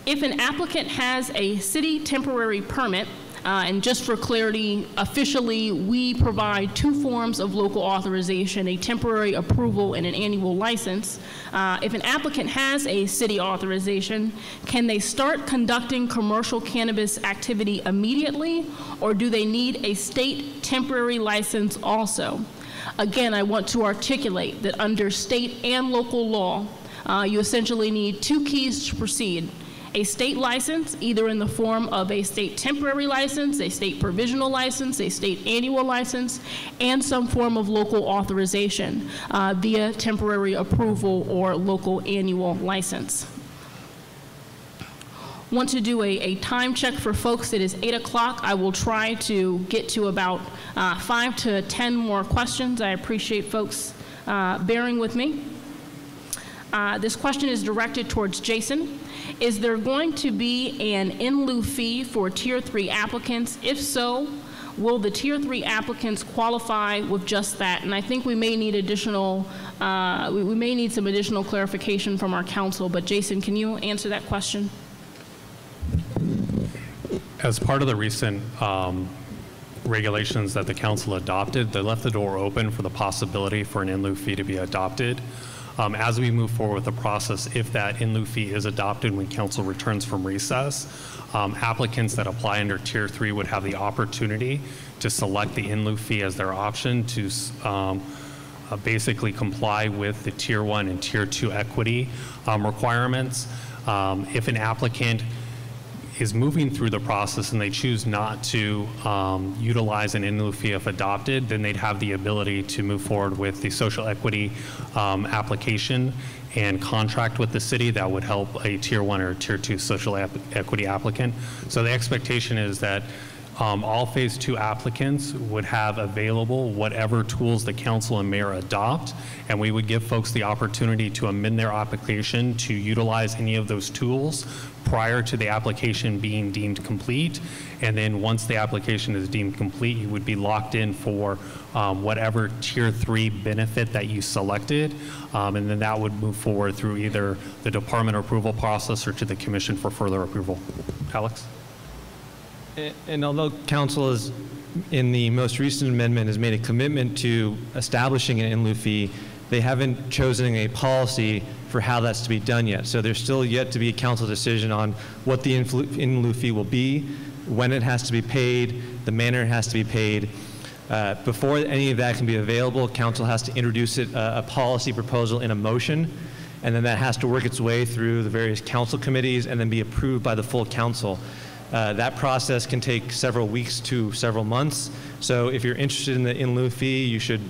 If an applicant has a city temporary permit, and just for clarity, officially, we provide two forms of local authorization, a temporary approval and an annual license. If an applicant has a city authorization, can they start conducting commercial cannabis activity immediately, or do they need a state temporary license also? Again, I want to articulate that under state and local law, you essentially need two keys to proceed. A state license, either in the form of a state temporary license, a state provisional license, a state annual license, and some form of local authorization via temporary approval or local annual license. Want to do a time check for folks. It is 8 o'clock. I will try to get to about 5 to 10 more questions. I appreciate folks bearing with me. This question is directed towards Jason. Is there going to be an in lieu fee for Tier 3 applicants? If so, will the Tier 3 applicants qualify with just that? And I think we may need additional, we may need some additional clarification from our council, but Jason, can you answer that question? As part of the recent regulations that the council adopted, they left the door open for the possibility for an in lieu fee to be adopted. As we move forward with the process, if that in lieu fee is adopted when council returns from recess, applicants that apply under Tier 3 would have the opportunity to select the in lieu fee as their option to basically comply with the Tier 1 and Tier 2 equity requirements. If an applicant is moving through the process and they choose not to utilize an in lieu fee if adopted, then they'd have the ability to move forward with the social equity application and contract with the city that would help a Tier 1 or Tier 2 social equity applicant. So the expectation is that all Phase 2 applicants would have available whatever tools the council and mayor adopt, and we would give folks the opportunity to amend their application to utilize any of those tools prior to the application being deemed complete. And then once the application is deemed complete, you would be locked in for whatever Tier 3 benefit that you selected, and then that would move forward through either the department approval process or to the commission for further approval. Alex? And although council is, in the most recent amendment, has made a commitment to establishing an in lieu fee, they haven't chosen a policy for how that's to be done yet. So there's still yet to be a council decision on what the in lieu fee will be, when it has to be paid, the manner it has to be paid. Before any of that can be available, council has to introduce a policy proposal in a motion, and then that has to work its way through the various council committees and then be approved by the full council. That process can take several weeks to several months. So if you're interested in the in lieu fee, you should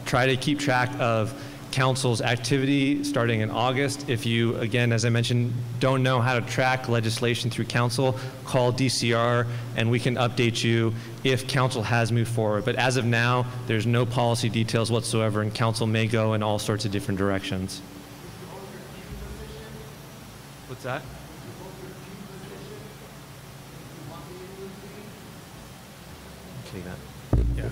try to keep track of council's activity starting in August. If you, again, as I mentioned, don't know how to track legislation through council, call DCR and we can update you if council has moved forward. But as of now, there's no policy details whatsoever, and council may go in all sorts of different directions. What's that? Yeah.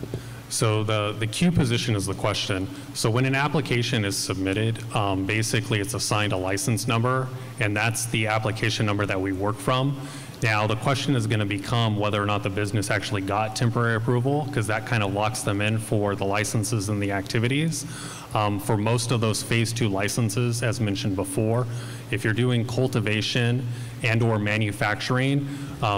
So the Q position is the question. So when an application is submitted, basically it's assigned a license number, and that's the application number that we work from. Now the question is going to become whether or not the business actually got temporary approval, because that kind of locks them in for the licenses and the activities. For most of those Phase 2 licenses, as mentioned before, if you're doing cultivation and or manufacturing,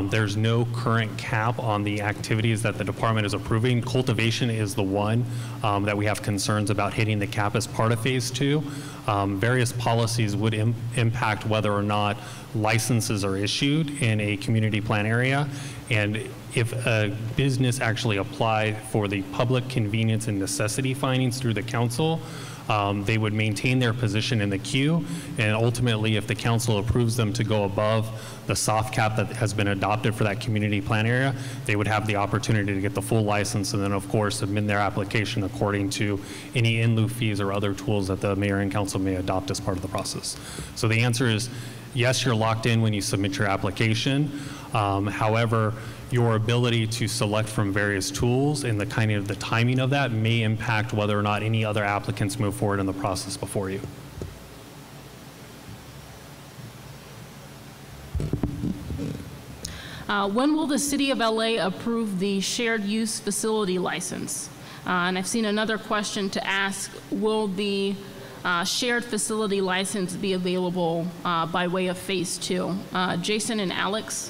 there's no current cap on the activities that the department is approving. Cultivation is the one that we have concerns about hitting the cap as part of Phase 2. Various policies would impact whether or not licenses are issued in a community plan area, and if a business actually applied for the public convenience and necessity findings through the council, They would maintain their position in the queue, and ultimately, if the council approves them to go above the soft cap that has been adopted for that community plan area, they would have the opportunity to get the full license, and then of course submit their application according to any in lieu fees or other tools that the mayor and council may adopt as part of the process. So the answer is yes, you're locked in when you submit your application. However, your ability to select from various tools and the kind of the timing of that may impact whether or not any other applicants move forward in the process before you. When will the City of LA approve the shared use facility license? And I've seen another question to ask, will the shared facility license be available by way of phase 2? Jason and Alex?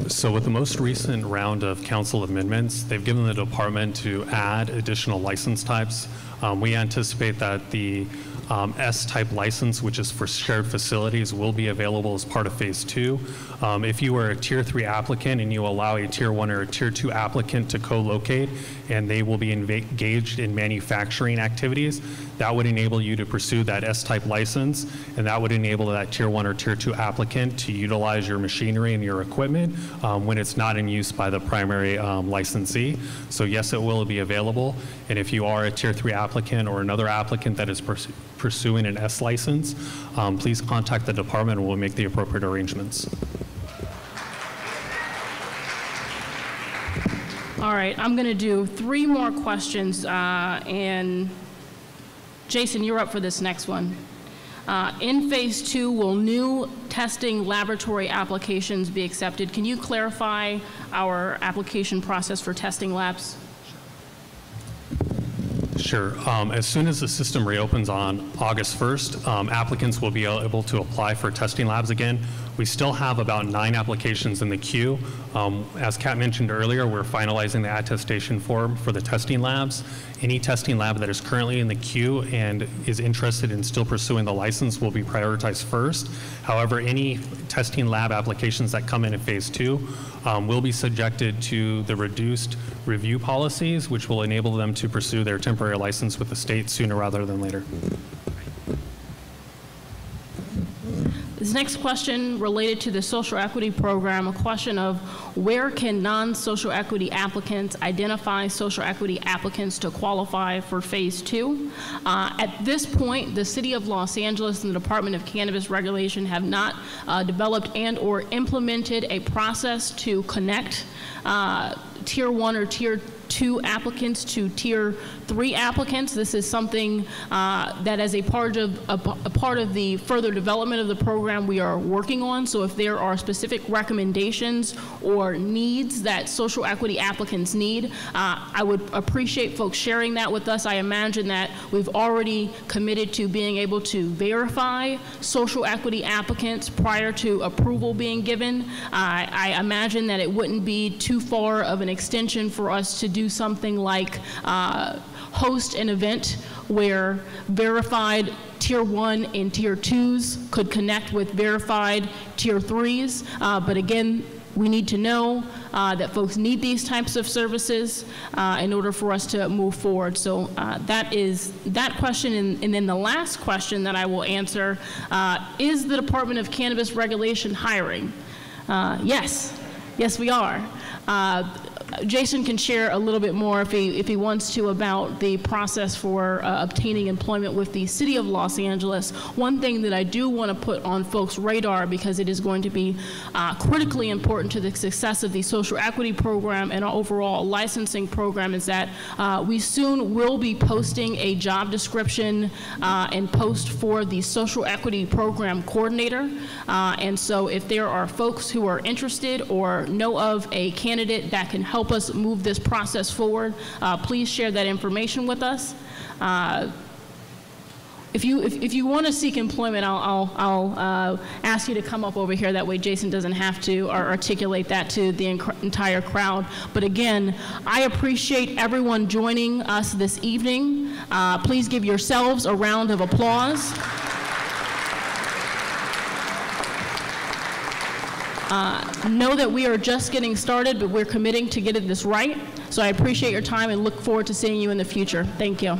So with the most recent round of council amendments, they've given the department to add additional license types. We anticipate that the S-type license, which is for shared facilities, will be available as part of phase 2. If you are a tier 3 applicant and you allow a tier 1 or a tier 2 applicant to co-locate and they will be engaged in manufacturing activities, that would enable you to pursue that S-type license, and that would enable that tier 1 or tier 2 applicant to utilize your machinery and your equipment when it's not in use by the primary licensee. So yes, it will be available, and if you are a tier 3 applicant or another applicant that is pursuing an S license, please contact the department and we'll make the appropriate arrangements. All right, I'm going to do 3 more questions, and Jason, you're up for this next one. In phase 2, will new testing laboratory applications be accepted? Can you clarify our application process for testing labs? Sure. As soon as the system reopens on August 1st, applicants will be able to apply for testing labs again. We still have about 9 applications in the queue. As Kat mentioned earlier, we're finalizing the attestation form for the testing labs. Any testing lab that is currently in the queue and is interested in still pursuing the license will be prioritized first. However, any testing lab applications that come in phase 2 will be subjected to the reduced review policies, which will enable them to pursue their temporary license with the state sooner rather than later. This next question related to the social equity program, a question of where can non-social equity applicants identify social equity applicants to qualify for phase 2? At this point, the City of Los Angeles and the Department of Cannabis Regulation have not developed and or implemented a process to connect tier 1 or tier 2 applicants to tier 3 applicants. This is something that as a part of the further development of the program we are working on. So if there are specific recommendations or needs that social equity applicants need, I would appreciate folks sharing that with us. I imagine that we've already committed to being able to verify social equity applicants prior to approval being given. I imagine that it wouldn't be too far of an extension for us to do something like host an event where verified tier 1 and tier 2s could connect with verified tier 3s. But again, we need to know that folks need these types of services in order for us to move forward. So that is that question. And then the last question that I will answer, is the Department of Cannabis Regulation hiring? Yes. Yes, we are. Jason can share a little bit more if he wants to about the process for obtaining employment with the City of Los Angeles. One thing that I do want to put on folks' radar, because it is going to be critically important to the success of the social equity program and our overall licensing program, is that we soon will be posting a job description and post for the social equity program coordinator. And so if there are folks who are interested or know of a candidate that can help us move this process forward, please share that information with us. If you want to seek employment, I'll ask you to come up over here. That way Jason doesn't have to articulate that to the entire crowd. But again, I appreciate everyone joining us this evening. Please give yourselves a round of applause. Know that we are just getting started, but we're committing to getting this right. So I appreciate your time and look forward to seeing you in the future. Thank you.